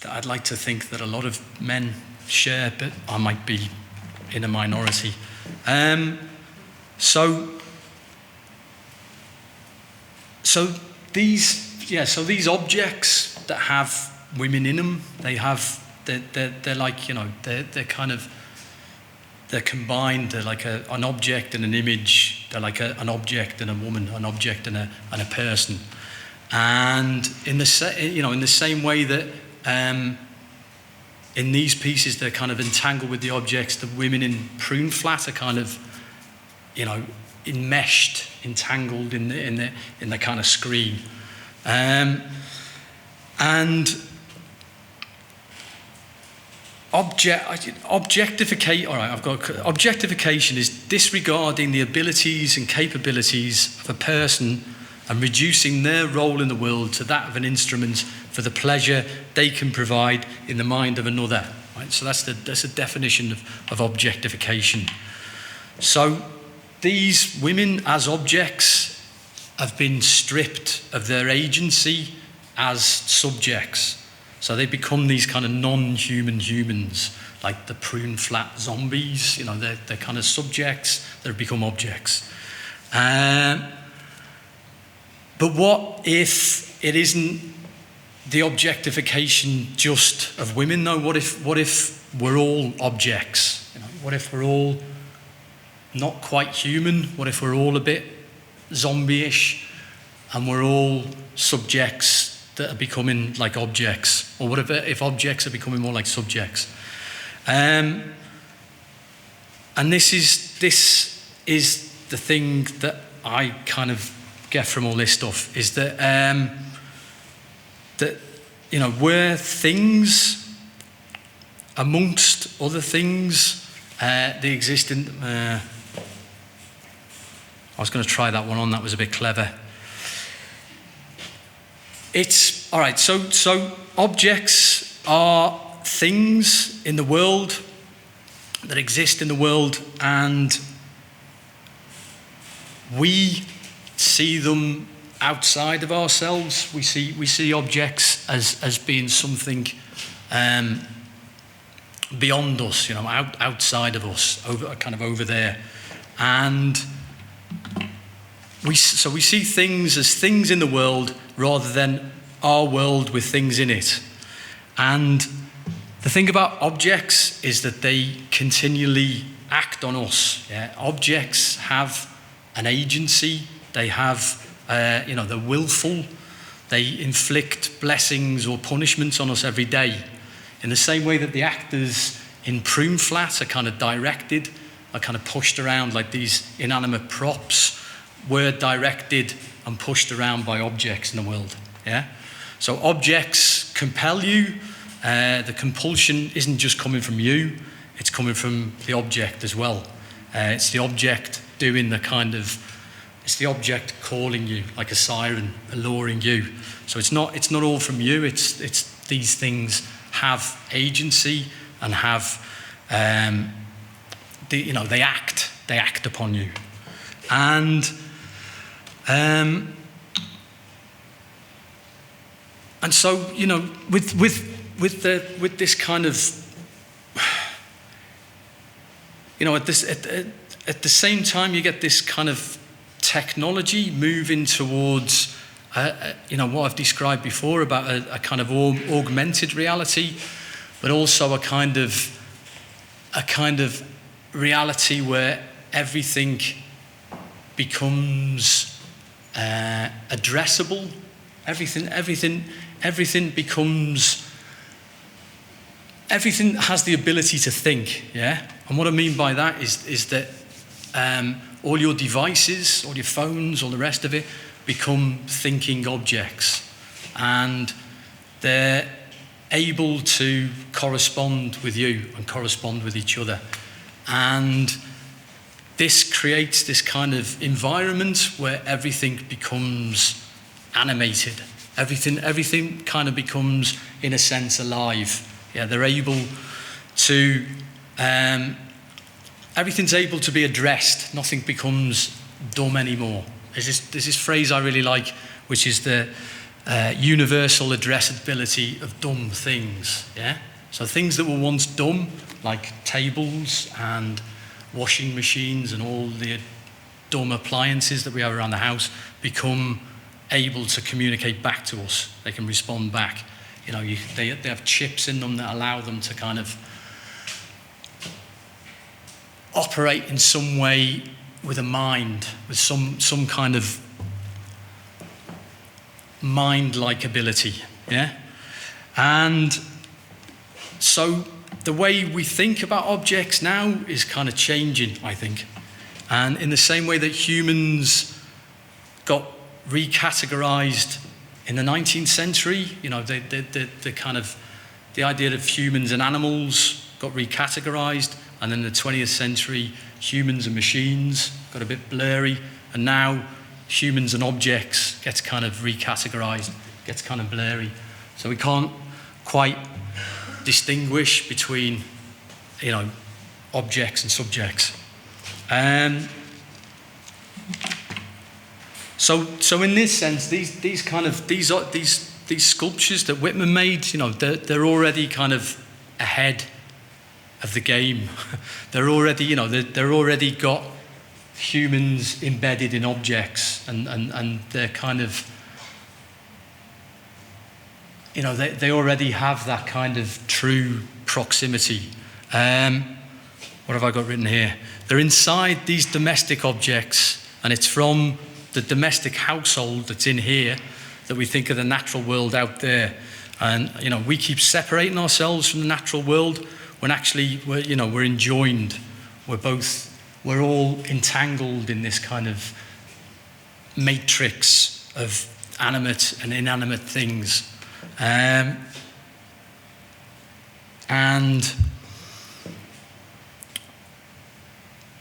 I'd like to think that a lot of men share, but I might be in a minority. So these objects that have women in them, they're like, you know, they're kind of, they're combined. They're like an object and an image. They're like an object and a woman, an object and a person. And in the same way that in these pieces they're kind of entangled with the objects, the women in Prune Flat are kind of, you know, enmeshed, entangled in the kind of screen, and objectification. All right, objectification is disregarding the abilities and capabilities of a person and reducing their role in the world to that of an instrument for the pleasure they can provide in the mind of another. Right? So that's the definition of objectification. So these women as objects have been stripped of their agency as subjects. So they become these kind of non-human humans, like the Prune Flat zombies. You know, they're kind of subjects, they've become objects. But what if it isn't the objectification just of women, though? What if we're all objects? You know, what if we're all not quite human? What if we're all a bit zombie-ish, and we're all subjects that are becoming like objects? Or what if objects are becoming more like subjects? And this is the thing that I kind of get from all this stuff, is that that, you know, we're things amongst other things. They exist in. I was going to try that one on. That was a bit clever. It's all right. So objects are things in the world that exist in the world, and we see them outside of ourselves. We see objects as being something beyond us, outside of us, over there, and we see things as things in the world rather than our world with things in it. And the thing about objects is that they continually act on us. Yeah? Objects have an agency. They have, they're willful. They inflict blessings or punishments on us every day. In the same way that the actors in Prune Flat are kind of directed, are kind of pushed around like these inanimate props, were directed and pushed around by objects in the world. Yeah? So objects compel you. The compulsion isn't just coming from you, it's coming from the object as well. It's the object doing it's the object calling you like a siren, alluring you. So it's not all from you, it's these things have agency and have, they act upon you. And so, with this kind of, at the same time you get this kind of technology moving towards, what I've described before about a kind of augmented reality, but also a kind of reality where everything becomes addressable. Everything has the ability to think, yeah? And what I mean by that is that all your devices, all your phones, all the rest of it, become thinking objects. And they're able to correspond with you and correspond with each other. And this creates this kind of environment where everything becomes animated. Everything kind of becomes, in a sense, alive. Yeah, they're able to, everything's able to be addressed. Nothing becomes dumb anymore. There's this phrase I really like, which is the universal addressability of dumb things. Yeah? So things that were once dumb, like tables and washing machines and all the dumb appliances that we have around the house, become able to communicate back to us. They can respond back. They have chips in them that allow them to kind of operate in some way with a mind, with some kind of mind-like ability, yeah? And so the way we think about objects now is kind of changing, I think. And in the same way that humans got recategorized in the 19th century, the kind of the idea of humans and animals got recategorized, and then in the 20th century, humans and machines got a bit blurry, and now humans and objects gets kind of recategorized, gets kind of blurry. So we can't quite distinguish between, objects and subjects. So in this sense, these sculptures that Whitman made, they're already kind of ahead of the game. They're already, they're already got humans embedded in objects, and they're kind of, they already have that kind of true proximity. What have I got written here? They're inside these domestic objects, and it's from the domestic household that's in here that we think of the natural world out there. And we keep separating ourselves from the natural world when actually we're enjoined. We're all entangled in this kind of matrix of animate and inanimate things. And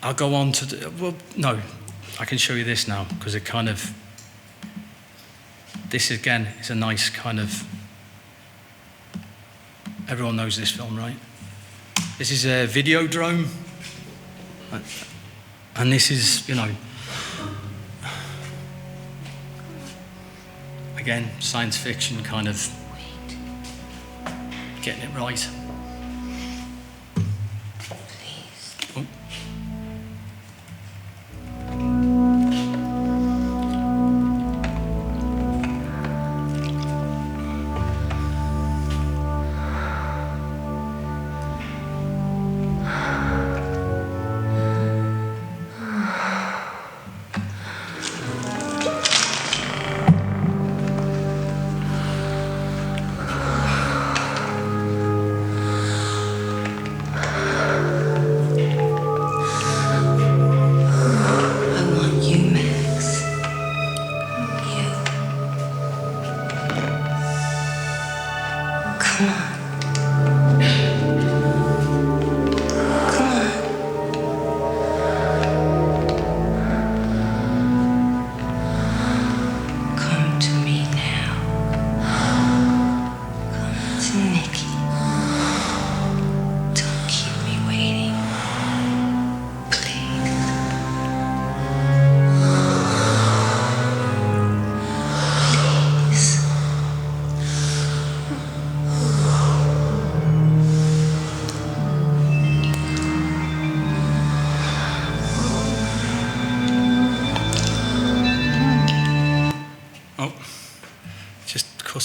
I'll go on to I can show you this now, because it kind of, this again is a nice kind of, everyone knows this film, right? This is a Videodrome, and this is, you know, again, science fiction kind of getting it right. Oh.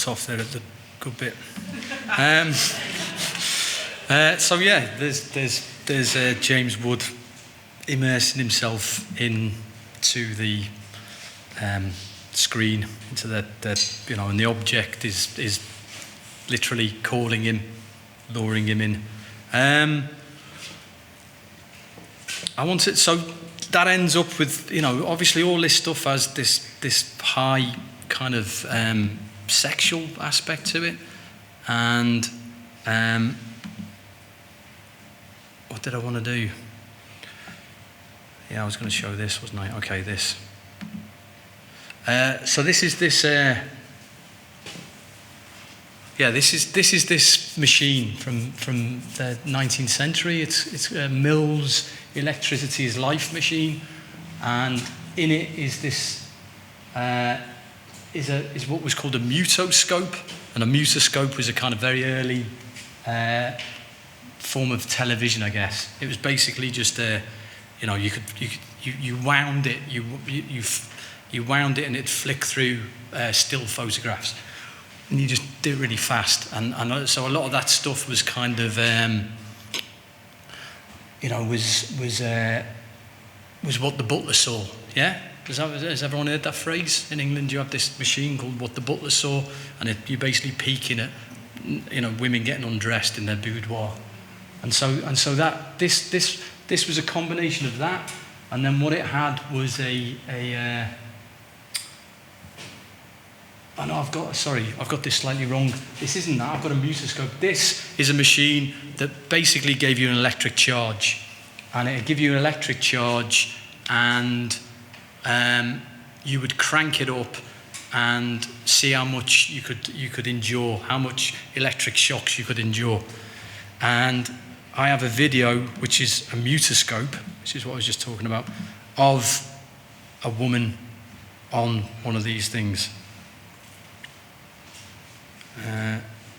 Off there at the good bit. So yeah, there's James Wood immersing himself into the screen, into that you know, and the object is literally calling him, luring him in. I wanted, so that ends up with, you know, obviously all this stuff has this high kind of sexual aspect to it, and what did I want to do? Yeah, I was going to show this, wasn't I? Okay, this. So this is this. Yeah, this is this machine from the 19th century. It's Mill's Electricity is Life machine, and in it is this. Is what was called a mutoscope, and a mutoscope was a kind of very early form of television, I guess. It was basically just you know, you wound it, you wound it, and it'd flick through still photographs, and you just did it really fast, and so a lot of that stuff was kind of you know, was what the butler saw, yeah. Has everyone heard that phrase? In England, you have this machine called What the Butler Saw, and you're basically peeking at, you know, women getting undressed in their boudoir, and so that this was a combination of that, and then what it had was oh no, I've got this slightly wrong. This isn't that. I've got a mutoscope. This is a machine that basically gave you an electric charge, and it'd give you an electric charge, and you would crank it up and see how much you could endure, how much electric shocks you could endure. And I have a video, which is a mutoscope, which is what I was just talking about, of a woman on one of these things,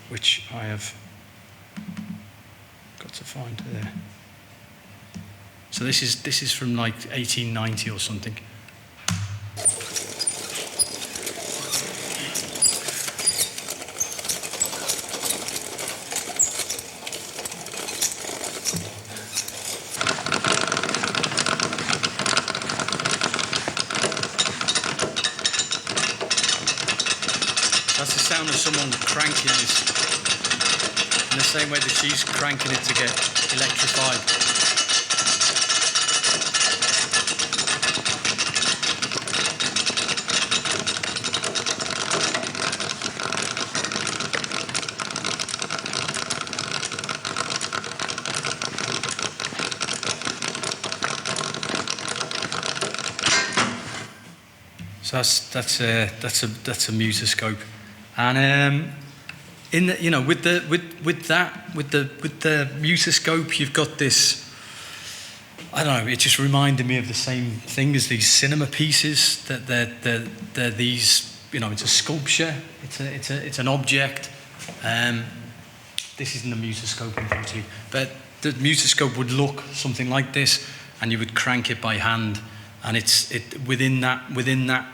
which I have got to find there. So this is from like 1890 or something. That's the sound of someone cranking this, in the same way that she's cranking it to get electrified. So that's a mutoscope, and in the, you know, with the mutoscope, you've got this. I don't know. It just reminded me of the same thing as these cinema pieces. That they're these. You know, it's a sculpture. It's an object. This isn't a mutoscope, unfortunately, but the mutoscope would look something like this, and you would crank it by hand, and within that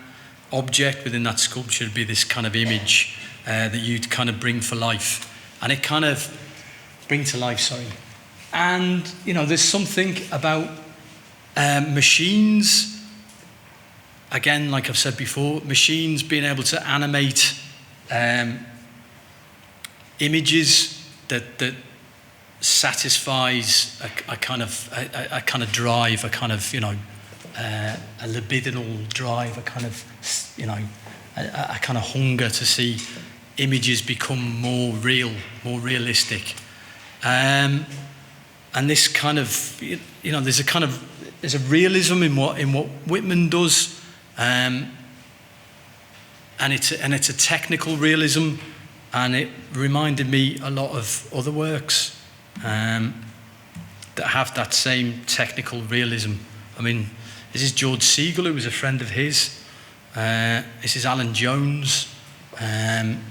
object, within that sculpture, would be this kind of image that you'd kind of bring to life, and you know, there's something about machines. Again, like I've said before, machines being able to animate images that satisfies a kind of drive, a kind of, you know, a libidinal drive, a kind of, you know, a kind of hunger to see images become more real, more realistic. And this kind of, you know, there's a realism in what Whitman does, and it's a technical realism, and it reminded me a lot of other works that have that same technical realism. I mean, this is George Siegel, who was a friend of his. This is Alan Jones,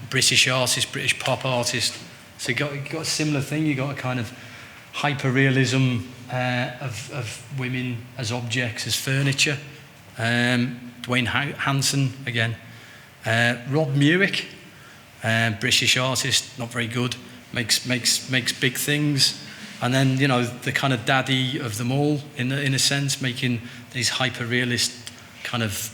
British artist, British pop artist. So you got a similar thing. You got a kind of hyper-realism of women as objects, as furniture. Dwayne Hansen again. Rob Muick, British artist, not very good. Makes big things. And then, you know, the kind of daddy of them all, in a sense, making these hyper-realist kind of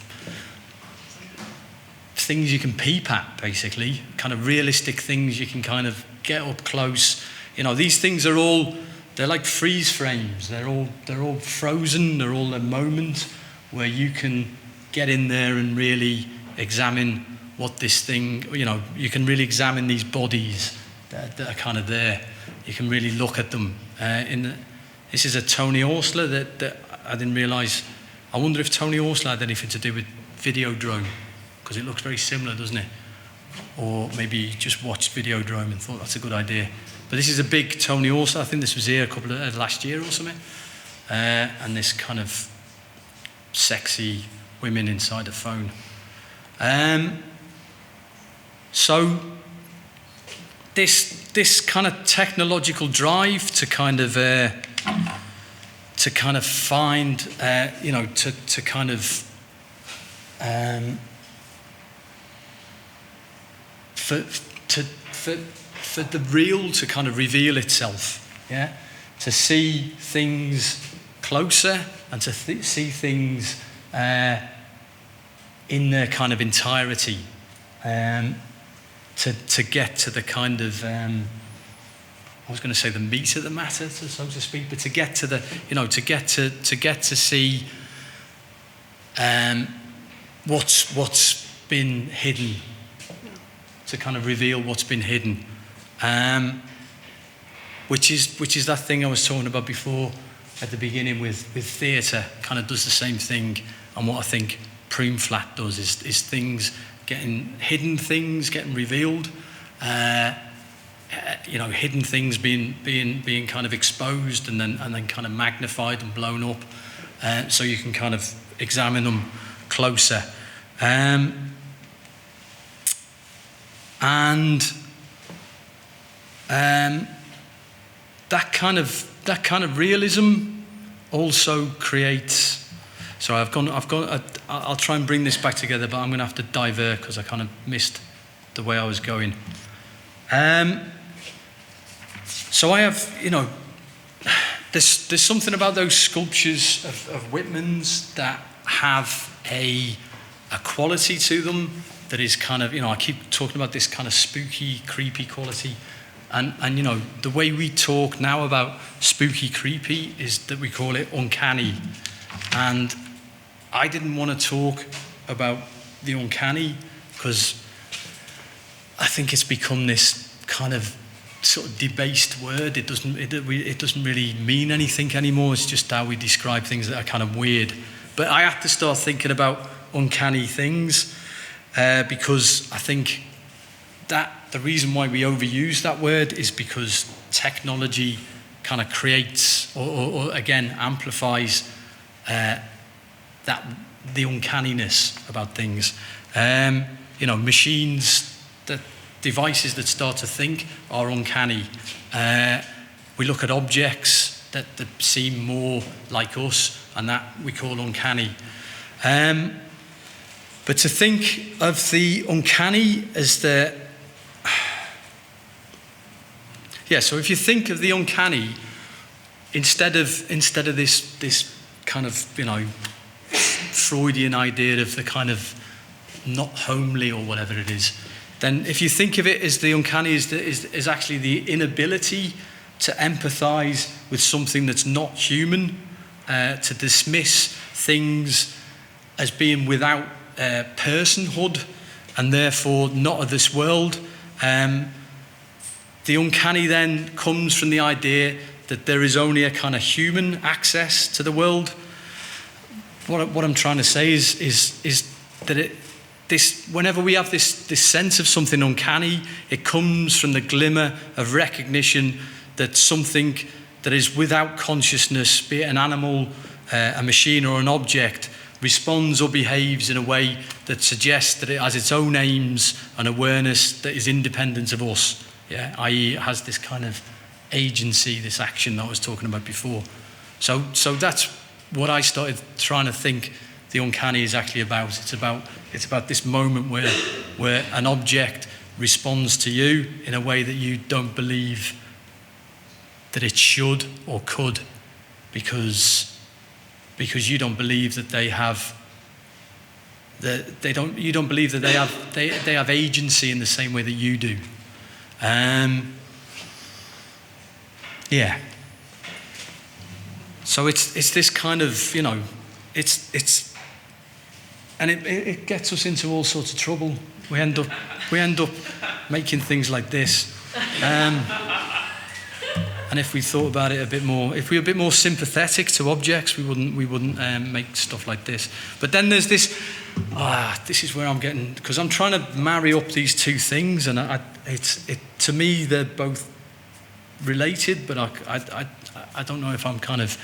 things you can peep at, basically, kind of realistic things you can kind of get up close. You know, these things they're like freeze frames. They're all frozen. They're all a moment where you can get in there and really examine what this thing, you know, you can really examine these bodies that are kind of there. You can really look at them. This is a Tony Horsler that I didn't realise. I wonder if Tony Horsler had anything to do with Videodrome, because it looks very similar, doesn't it? Or maybe you just watched Videodrome and thought that's a good idea. But this is a big Tony Horsler. I think this was here last year or something. And this kind of sexy women inside a phone. So this kind of technological drive to kind of find, you know, to kind of for the real to kind of reveal itself, yeah, to see things closer and to see things in their kind of entirety. To get to the kind of, I was going to say the meat of the matter, so to speak, but to get to the, you know, to get to see what's been hidden, to kind of reveal what's been hidden, which is that thing I was talking about before at the beginning with theatre. Kind of does the same thing, and what I think Prune Flat does is things. Hidden things getting revealed, you know, hidden things being kind of exposed and then kind of magnified and blown up, so you can kind of examine them closer, and that kind of realism also creates. So I'll try and bring this back together, but I'm going to have to divert because I kind of missed the way I was going. So I have, you know, there's something about those sculptures of Whitman's that have a quality to them that is kind of, you know, I keep talking about this kind of spooky, creepy quality. And you know, the way we talk now about spooky, creepy is that we call it uncanny. And I didn't want to talk about the uncanny because I think it's become this kind of sort of debased word. It doesn't really mean anything anymore. It's just how we describe things that are kind of weird. But I had to start thinking about uncanny things, because I think that the reason why we overuse that word is because technology kind of creates or again amplifies the uncanniness about things. Machines, devices that start to think are uncanny. We look at objects that seem more like us, and that we call uncanny. But to think of the uncanny as so if you think of the uncanny, instead of this kind of, Freudian idea of the kind of not homely or whatever it is, then if you think of it as the uncanny is actually the inability to empathize with something that's not human, to dismiss things as being without personhood and therefore not of this world. The uncanny then comes from the idea that there is only a kind of human access to the world. What I'm trying to say is that whenever we have this sense of something uncanny, it comes from the glimmer of recognition that something that is without consciousness, be it an animal, a machine or an object, responds or behaves in a way that suggests that it has its own aims and awareness that is independent of us. I.e. it has this kind of agency, this action that I was talking about before. So that's what I started trying to think the uncanny is actually about. It's about this moment where an object responds to you in a way that you don't believe that it should or could, because you don't believe that they have you don't believe that they have agency in the same way that you do. So it's this kind of, it's and it gets us into all sorts of trouble. We end up making things like this. And if we thought about it a bit more, if we were a bit more sympathetic to objects, we wouldn't make stuff like this. But then there's this. This is where I'm getting, because I'm trying to marry up these two things, and to me they're both related, but I don't know if I'm kind of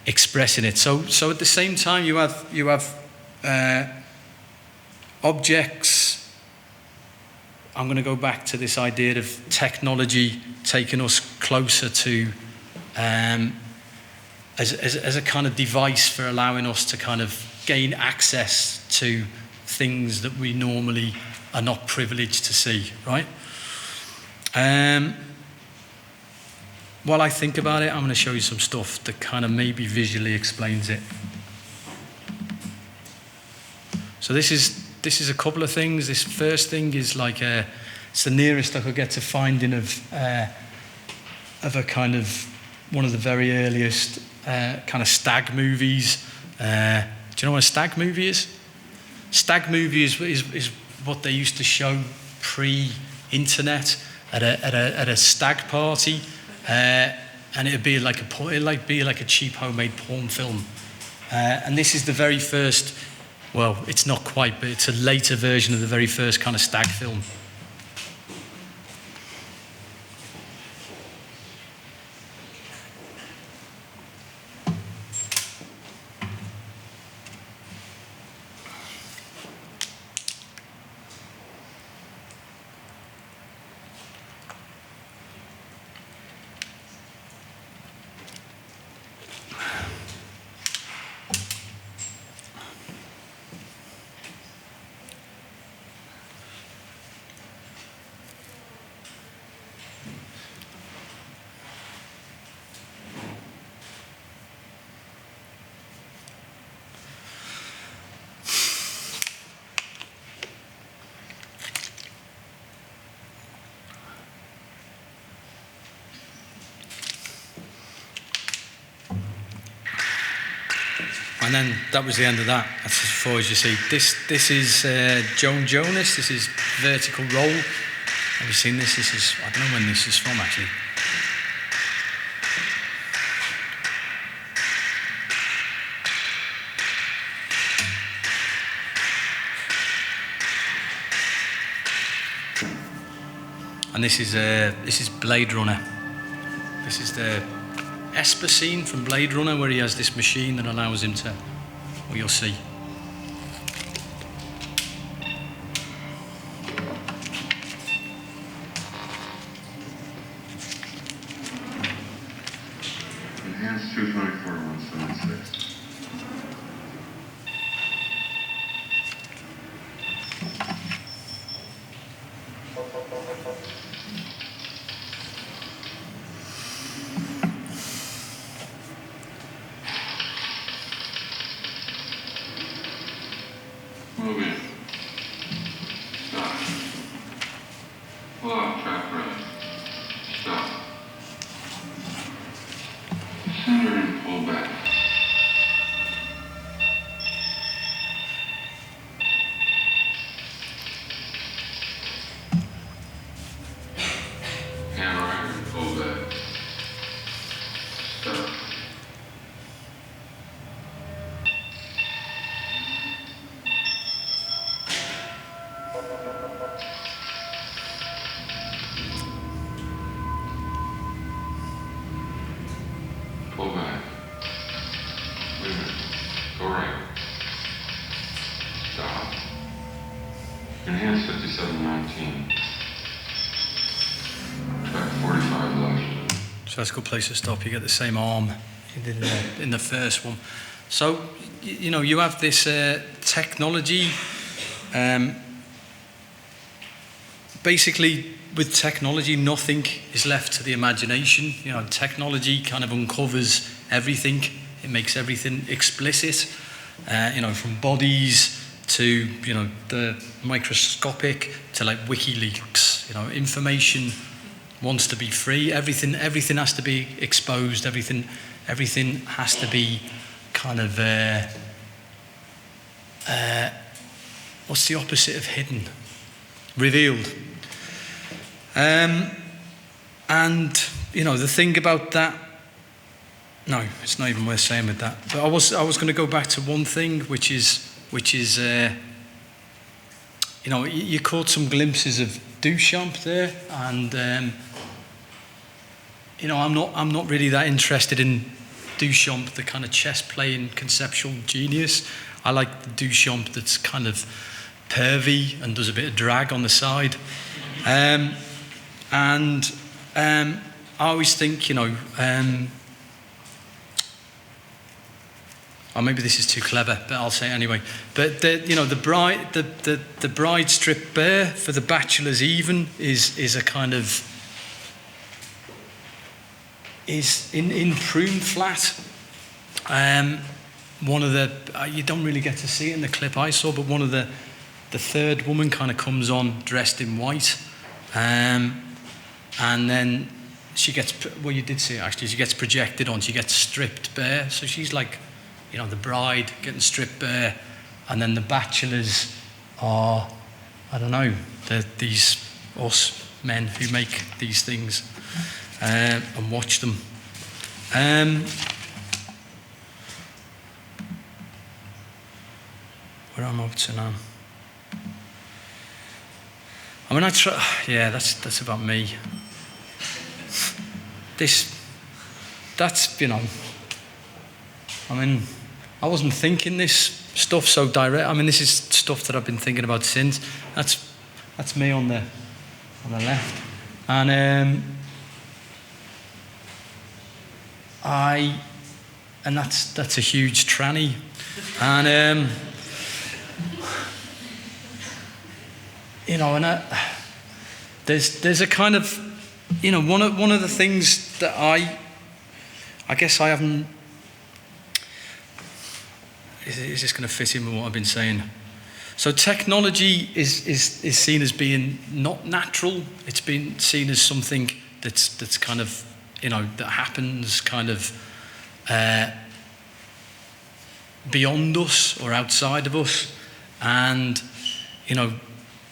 expressing it. So at the same time you have objects. I'm going to go back to this idea of technology taking us closer to as a kind of device for allowing us to kind of gain access to things that we normally are not privileged to see, right? While I think about it, I'm going to show you some stuff that kind of maybe visually explains it. So this is a couple of things. This first thing is like it's the nearest I could get to finding of a kind of one of the very earliest kind of stag movies. Do you know what a stag movie is? Stag movie is what they used to show pre-internet at a stag party, and it'd be like a cheap homemade porn film. And this is the very first. Well, it's not quite, but it's a later version of the very first kind of stag film. And then that was the end of that. That's as far as you see. This is Joan Jonas. This is Vertical Roll. Have you seen this? I don't know when this is from actually. And this is Blade Runner. This is the Esper scene from Blade Runner where he has this machine that allows him to, well, you'll see. Enhanced 224 to 176. Move in. Stop. Pull off track right. Stop. Center and pull back. Hand right and pull back. Stop. Pull back. Wait a minute. Go right. Stop. Enhance 5719. Track 45 left. So that's a good place to stop. You get the same arm you did in the first one. So, you know, you have this technology. Basically, with technology, nothing is left to the imagination. You know, technology kind of uncovers everything. It makes everything explicit. You know, from bodies to, you know, the microscopic to like WikiLeaks. You know, information wants to be free. Everything has to be exposed. Everything has to be kind of what's the opposite of hidden? Revealed. And you know, the thing about that, no, it's not even worth saying with that. But I was going to go back to one thing, which is you know, you caught some glimpses of Duchamp there, and you know, I'm not really that interested in Duchamp, the kind of chess playing conceptual genius. I like the Duchamp that's kind of pervy and does a bit of drag on the side. I always think, you know, or maybe this is too clever, but I'll say it anyway. But you know, the bride stripped bare for the bachelor's even is a kind of is in Prune flat. One of the you don't really get to see it in the clip I saw, but one of the third woman kind of comes on dressed in white, and then she gets, well, you did see it actually, she gets projected on, she gets stripped bare, so she's like, you know, the bride getting stripped bare, and then the bachelors are, I don't know, they're these us men who make these things and watch them. Where am I up to now? I mean, yeah, that's about me. That's, you know, I mean, I wasn't thinking this stuff so direct. I mean, this is stuff that I've been thinking about since. That's me on the left, and that's a huge tranny, and you know, and there's a kind of, you know, one of the things that I guess I haven't. Is this going to fit in with what I've been saying? So technology is seen as being not natural. It's been seen as something that's kind of, you know, that happens kind of beyond us or outside of us, and you know,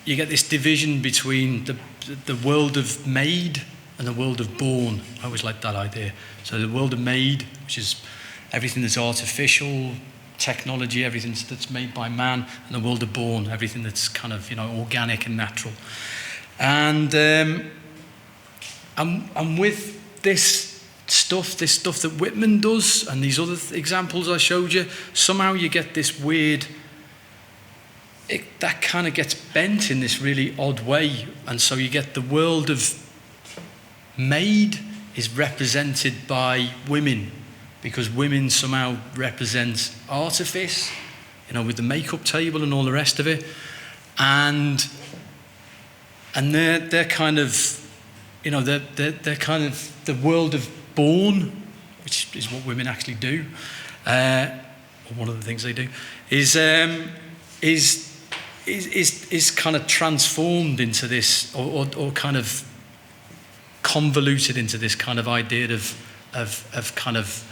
you get this division between the world of made and the world of born. I always like that idea. So the world of made, which is everything that's artificial, technology, everything that's made by man, and the world of born, everything that's kind of, you know, organic and natural. And and with this stuff that Whitman does, and these other examples I showed you, somehow you get this weird. That kind of gets bent in this really odd way, and so you get the world of made is represented by women, because women somehow represent artifice, with the makeup table and all the rest of it, and they're kind of, they're kind of the world of born, which is what women actually do, or one of the things they do, is kind of transformed into this, or kind of convoluted into this kind of idea of kind of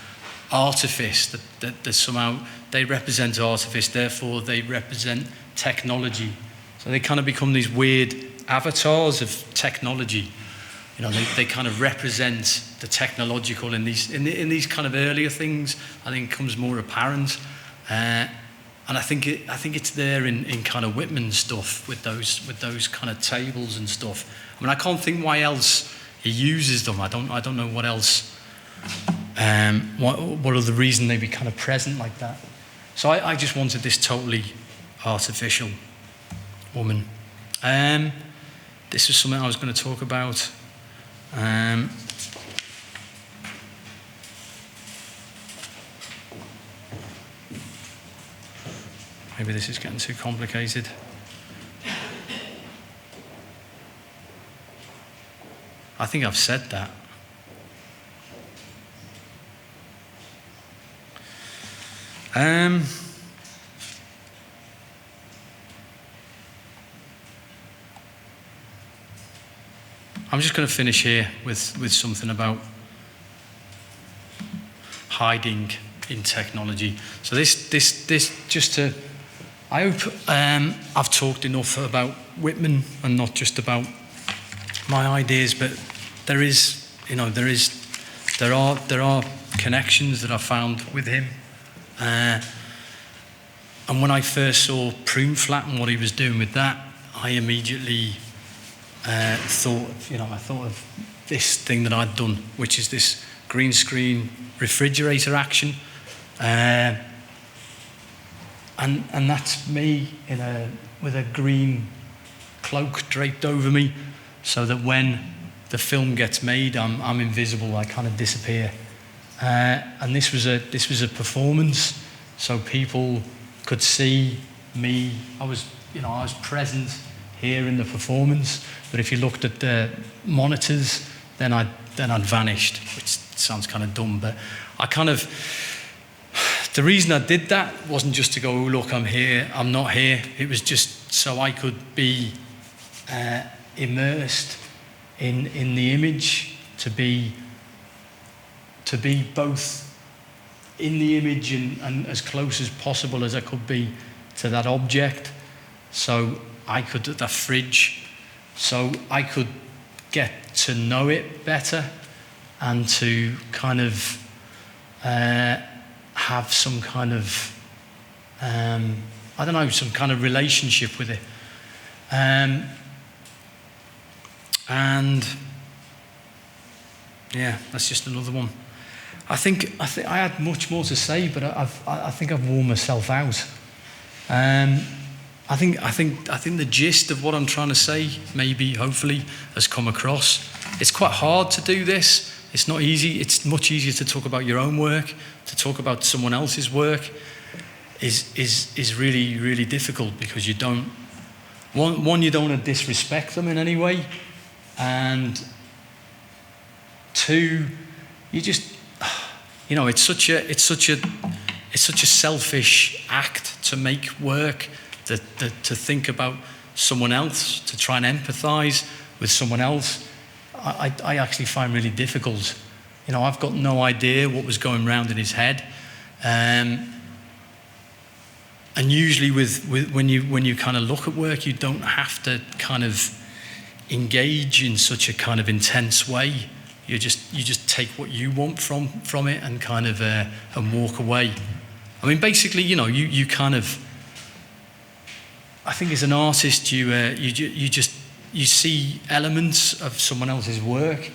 artifice, that somehow they represent artifice, therefore they represent technology. So they kind of become these weird avatars of technology. They kind of represent the technological in these kind of earlier things. I think it comes more apparent, and I think it's there in kind of Whitman's stuff with those kind of tables and stuff. I mean, I can't think why else he uses them. I don't know what else. What other reason they'd be kind of present like that? So I just wanted this totally artificial woman. This is something I was going to talk about. Maybe this is getting too complicated. I think I've said that. I'm just going to finish here with something about hiding in technology. So this just to, I hope I've talked enough about Whitman and not just about my ideas, but there are connections that I found with him. And when I first saw Prune Flat and what he was doing with that, I immediately thought of this thing that I'd done, which is this green screen refrigerator action, and that's me with a green cloak draped over me, so that when the film gets made, I'm invisible. I kind of disappear. And this was a performance, so people could see me. I was present here in the performance, but if you looked at the monitors, then I'd vanished, which sounds kind of dumb, but the reason I did that wasn't just to go, oh look, I'm here, I'm not here. It was just so I could be immersed in the image, to be both in the image and as close as possible as I could be to that object. So I could, the fridge, so I could get to know it better and to kind of have some kind of, some kind of relationship with it. And yeah, that's just another one. I think I had much more to say, but I think I've worn myself out. I think the gist of what I'm trying to say, maybe, hopefully, has come across. It's quite hard to do this. It's not easy. It's much easier to talk about your own work. To talk about someone else's work is really, really difficult, because you don't want to disrespect them in any way, and two, you just, it's such a selfish act to make work, to think about someone else, to try and empathise with someone else. I actually find really difficult. I've got no idea what was going around in his head, and usually when you kind of look at work, you don't have to kind of engage in such a kind of intense way. You just take what you want from it and kind of and walk away. I mean, basically, you kind of, I think as an artist, you see elements of someone else's work,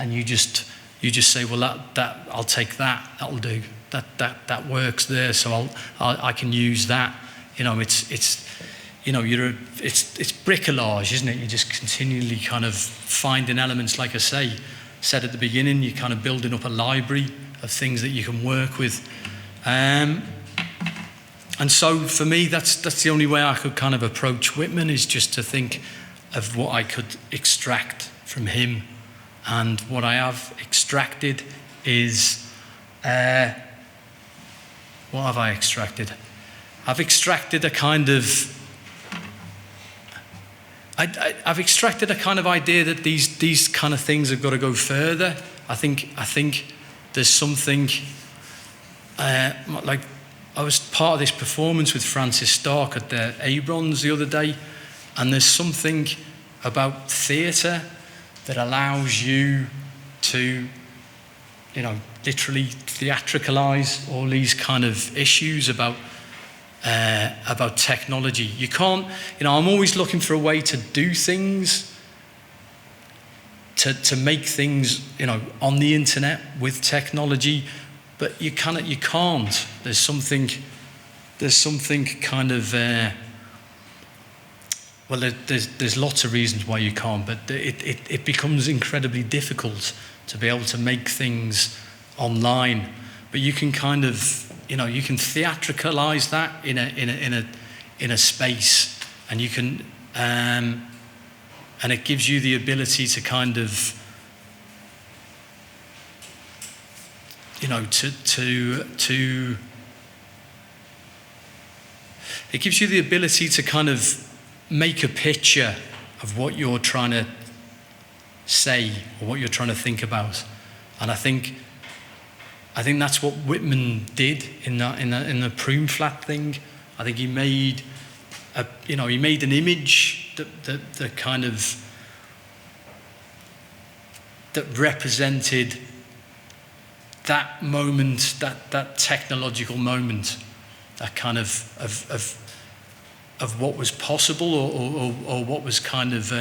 and you just say, well, that I'll take that. That'll do. That works there. So I can use that. You know, it's bricolage, isn't it? You're just continually kind of finding elements. Like I said at the beginning, you're kind of building up a library of things that you can work with. And so for me, that's the only way I could kind of approach Whitman, is just to think of what I could extract from him. And what I have extracted is, what have I extracted? I've extracted a kind of, I've extracted a kind of idea that these kind of things have got to go further. I think there's something, like I was part of this performance with Francis Stark at the Abrons the other day, and there's something about theatre that allows you to, you know, literally theatricalize all these kind of issues about technology. You can't, you know, I'm always looking for a way to do things, to make things, you know, on the internet with technology, but you can't. There's something kind of, well, there's lots of reasons why you can't, but it becomes incredibly difficult to be able to make things online. But you can kind of, you know, you can theatricalize that in a space, and you can, and it gives you the ability to kind of, you know, it gives you the ability to kind of make a picture of what you're trying to say or what you're trying to think about. And I think that's what Whitman did in the Prune flat thing. I think he made an image that kind of, that represented that moment, that technological moment, that kind of what was possible, or what was kind of,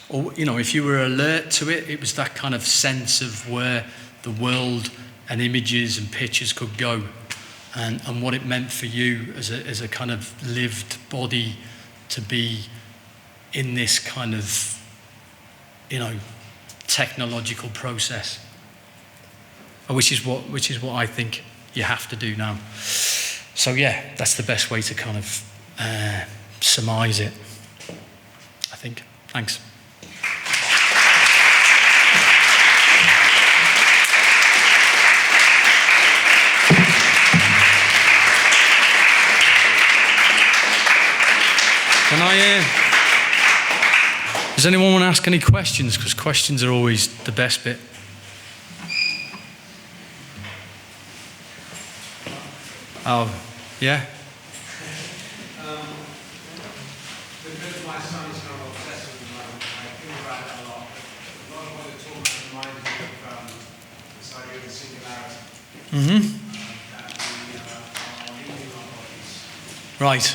or, you know, if you were alert to it, it was that kind of sense of where the world and images and pictures could go, and what it meant for you as a kind of lived body to be in this kind of, you know, technological process, which is what I think you have to do now. So yeah, that's the best way to kind of surmise it, I think. Thanks. Can I, does anyone want to ask any questions? Because questions are always the best bit. Oh, yeah? Because my son is kind of obsessed with the moment, I think about it a lot. A lot of what you're talking reminds me of this idea of the singularity. Mm-hmm. That we are leaving our bodies. Right.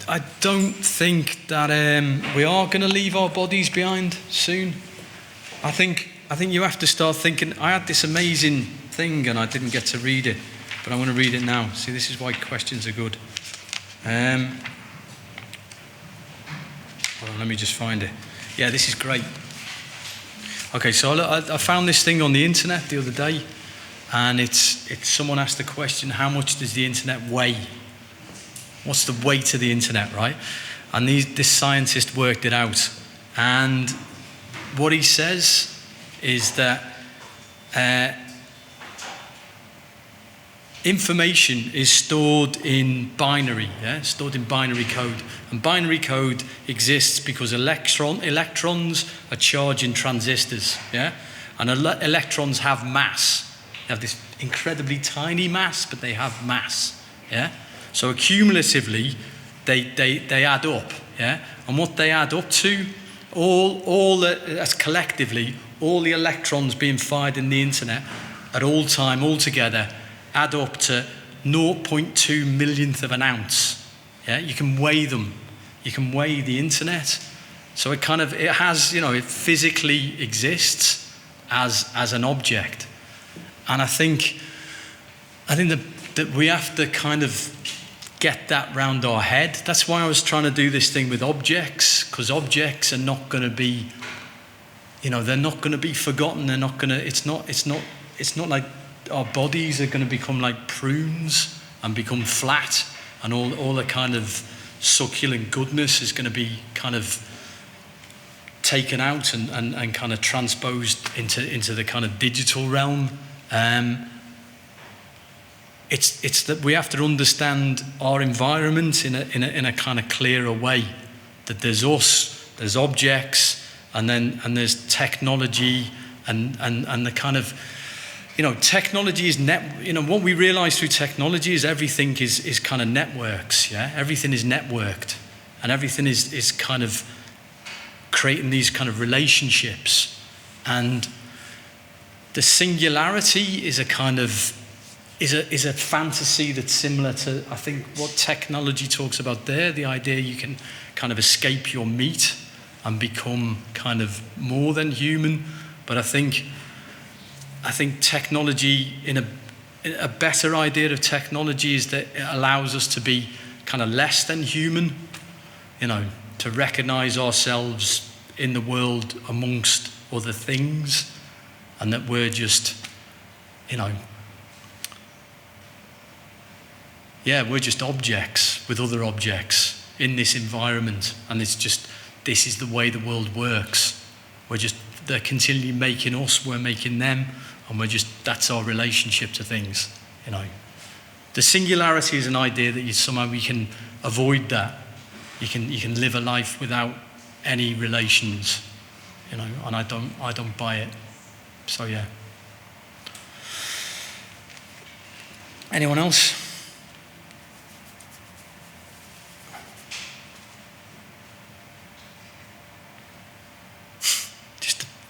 I don't think that we are going to leave our bodies behind soon. I think you have to start thinking. I had this amazing thing and I didn't get to read it, but I want to read it now. See, this is why questions are good. Hold on, let me just find it. Yeah, this is great. Okay, so I found this thing on the internet the other day. And it's someone asked the question, how much does the internet weigh? What's the weight of the internet, right? And this scientist worked it out. And what he says is that information is stored in binary, stored in binary code. And binary code exists because electrons are charged in transistors, and electrons have mass. They have this incredibly tiny mass, but they have mass, So cumulatively, they add up, And what they add up to, that's collectively, all the electrons being fired in the internet at all time, all together, add up to 0.2 millionth of an ounce. Yeah, you can weigh them. You can weigh the internet. So it has, it physically exists as an object. And I think that we have to kind of get that round our head. That's why I was trying to do this thing with objects, because objects are not going to be, they're not going to be forgotten. They're not going to. It's not like our bodies are going to become like prunes and become flat, and all the kind of succulent goodness is going to be kind of taken out and kind of transposed into the kind of digital realm. It's that we have to understand our environment in a kind of clearer way. That there's us, there's objects, and there's technology, and the kind of, technology is what we realise through technology is everything is kind of networks. Yeah, everything is networked, and everything is kind of creating these kind of relationships, and the singularity is a kind of is a fantasy that's similar to, I think, what technology talks about there, the idea you can kind of escape your meat and become kind of more than human. But I think technology, in a better idea of technology, is that it allows us to be kind of less than human, to recognize ourselves in the world amongst other things, and that we're just, we're just objects with other objects in this environment, and this is the way the world works. They're continually making us, we're making them, and that's our relationship to things, The singularity is an idea that somehow we can avoid that. You can live a life without any relations, and I don't buy it. So yeah. Anyone else?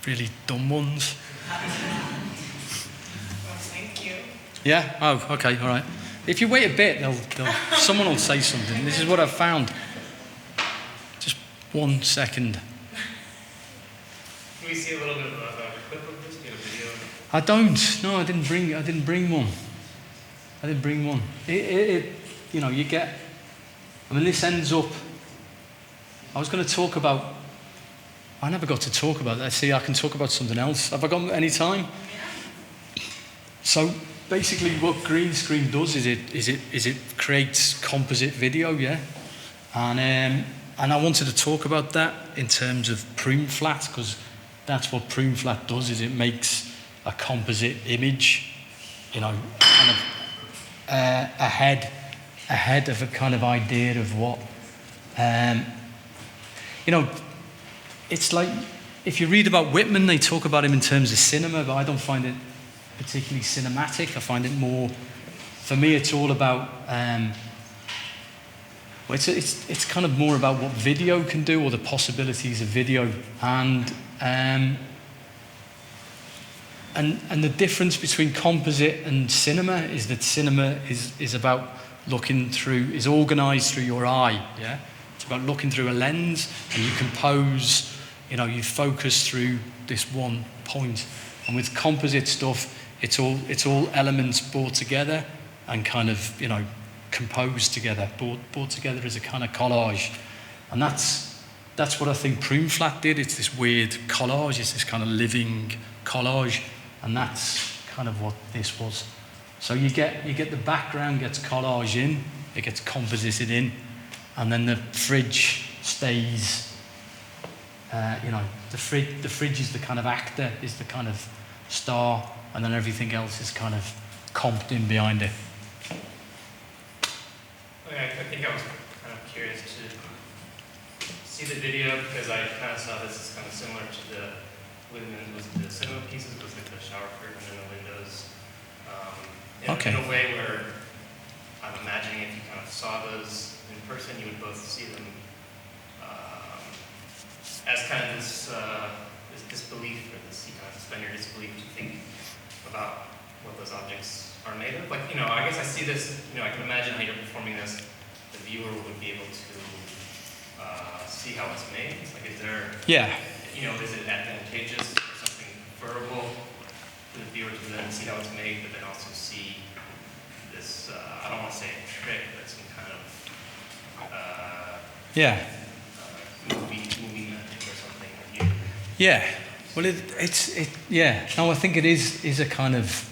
Really dumb ones. Thank you. Yeah? Oh, okay, all right. If you wait a bit, someone will say something. This is what I've found. Just 1 second. Can we see a little bit of a clip of this? Do you have a video? I don't. No, I didn't bring one. I didn't bring one. You get. This ends up. I was going to talk about. I never got to talk about that. See, I can talk about something else. Have I got any time? Yeah. So basically, what green screen does is it creates composite video, yeah. And I wanted to talk about that in terms of Prune flat, because that's what Prune flat does. Is it makes a composite image, kind of ahead of a kind of idea of what, It's like, if you read about Whitman, they talk about him in terms of cinema, but I don't find it particularly cinematic. I find it more, for me, it's all about, it's kind of more about what video can do, or the possibilities of video, and the difference between composite and cinema is that cinema is about is organised through your eye, yeah? It's about looking through a lens, and you compose. You focus through this one point. And with composite stuff, it's all elements brought together and kind of, composed together, brought together as a kind of collage. And that's what I think Prune flat did. It's this weird collage, it's this kind of living collage, and that's kind of what this was. So you get the background gets collage in, it gets composited in, and then the fridge stays. The fridge is the kind of actor, is the kind of star, and then everything else is kind of comped in behind it. Okay, I think I was kind of curious to see the video, because I kind of saw this as kind of similar to the Whitman, was the cinema pieces, was like the shower curtain and the windows. Okay. In a way where I'm imagining if you kind of saw those in person, you would both see them as kind of this disbelief, or this, you kind of suspend your disbelief to think about those objects are made of. Like, you know, I guess I see this, you know, I can imagine how you're performing this. The viewer would be able to see how it's made. Like, is there, Yeah. you know, is it advantageous or something preferable for the viewer to then see how it's made, but then also see this, I don't want to say a trick, but some kind of Yeah. movie magic or something like you. Yeah. Well, yeah. No, I think it is a kind of.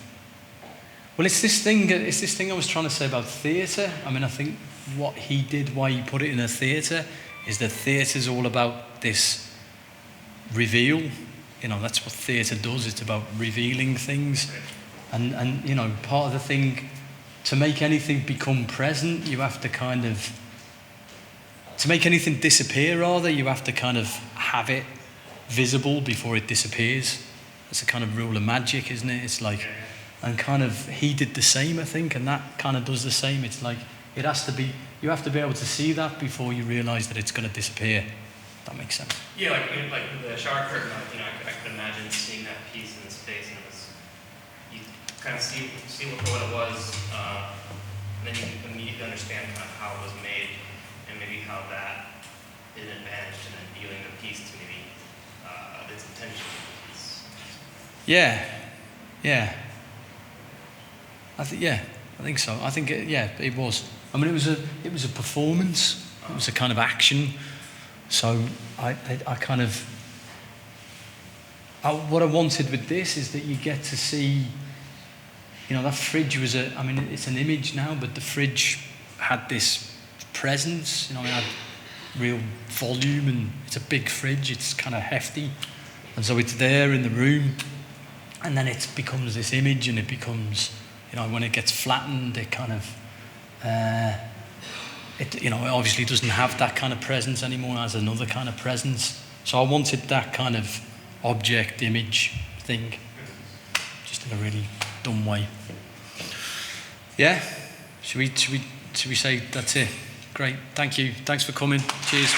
Well, it's this thing I was trying to say about theatre. I mean, I think what he did, why he put it in a theatre, is that theatre's all about this reveal. You know, that's what theatre does. It's about revealing things, and you know, part of the thing to make anything become present, you have to kind of. To make anything disappear, rather, you have to kind of have it visible before it disappears. It's a kind of rule of magic, isn't it? It's like, and kind of, he did the same, I think, and that kind of does the same. It's like, it has to be, you have to be able to see that before you realise that it's going to disappear. That makes sense. Yeah, like the shower curtain, you know, I could imagine seeing that piece in space, and it was, you kind of see what it was, and then you can immediately understand kind of how it was made, and maybe how that is an advantage in then viewing the piece to maybe its intention. Yeah. I think so. I think it was. I mean, it was a performance. It was a kind of action. So I kind of. What I wanted with this is that you get to see. You know, that fridge was I mean, it's an image now, but the fridge had this presence. You know, it had real volume, and it's a big fridge. It's kind of hefty, and so it's there in the room, and then it becomes this image, and it becomes, you know, when it gets flattened, it kind of, it obviously doesn't have that kind of presence anymore. It has another kind of presence. So I wanted that kind of object image thing, just in a really dumb way. Yeah, should we say that's it? Great, thank you. Thanks for coming. Cheers.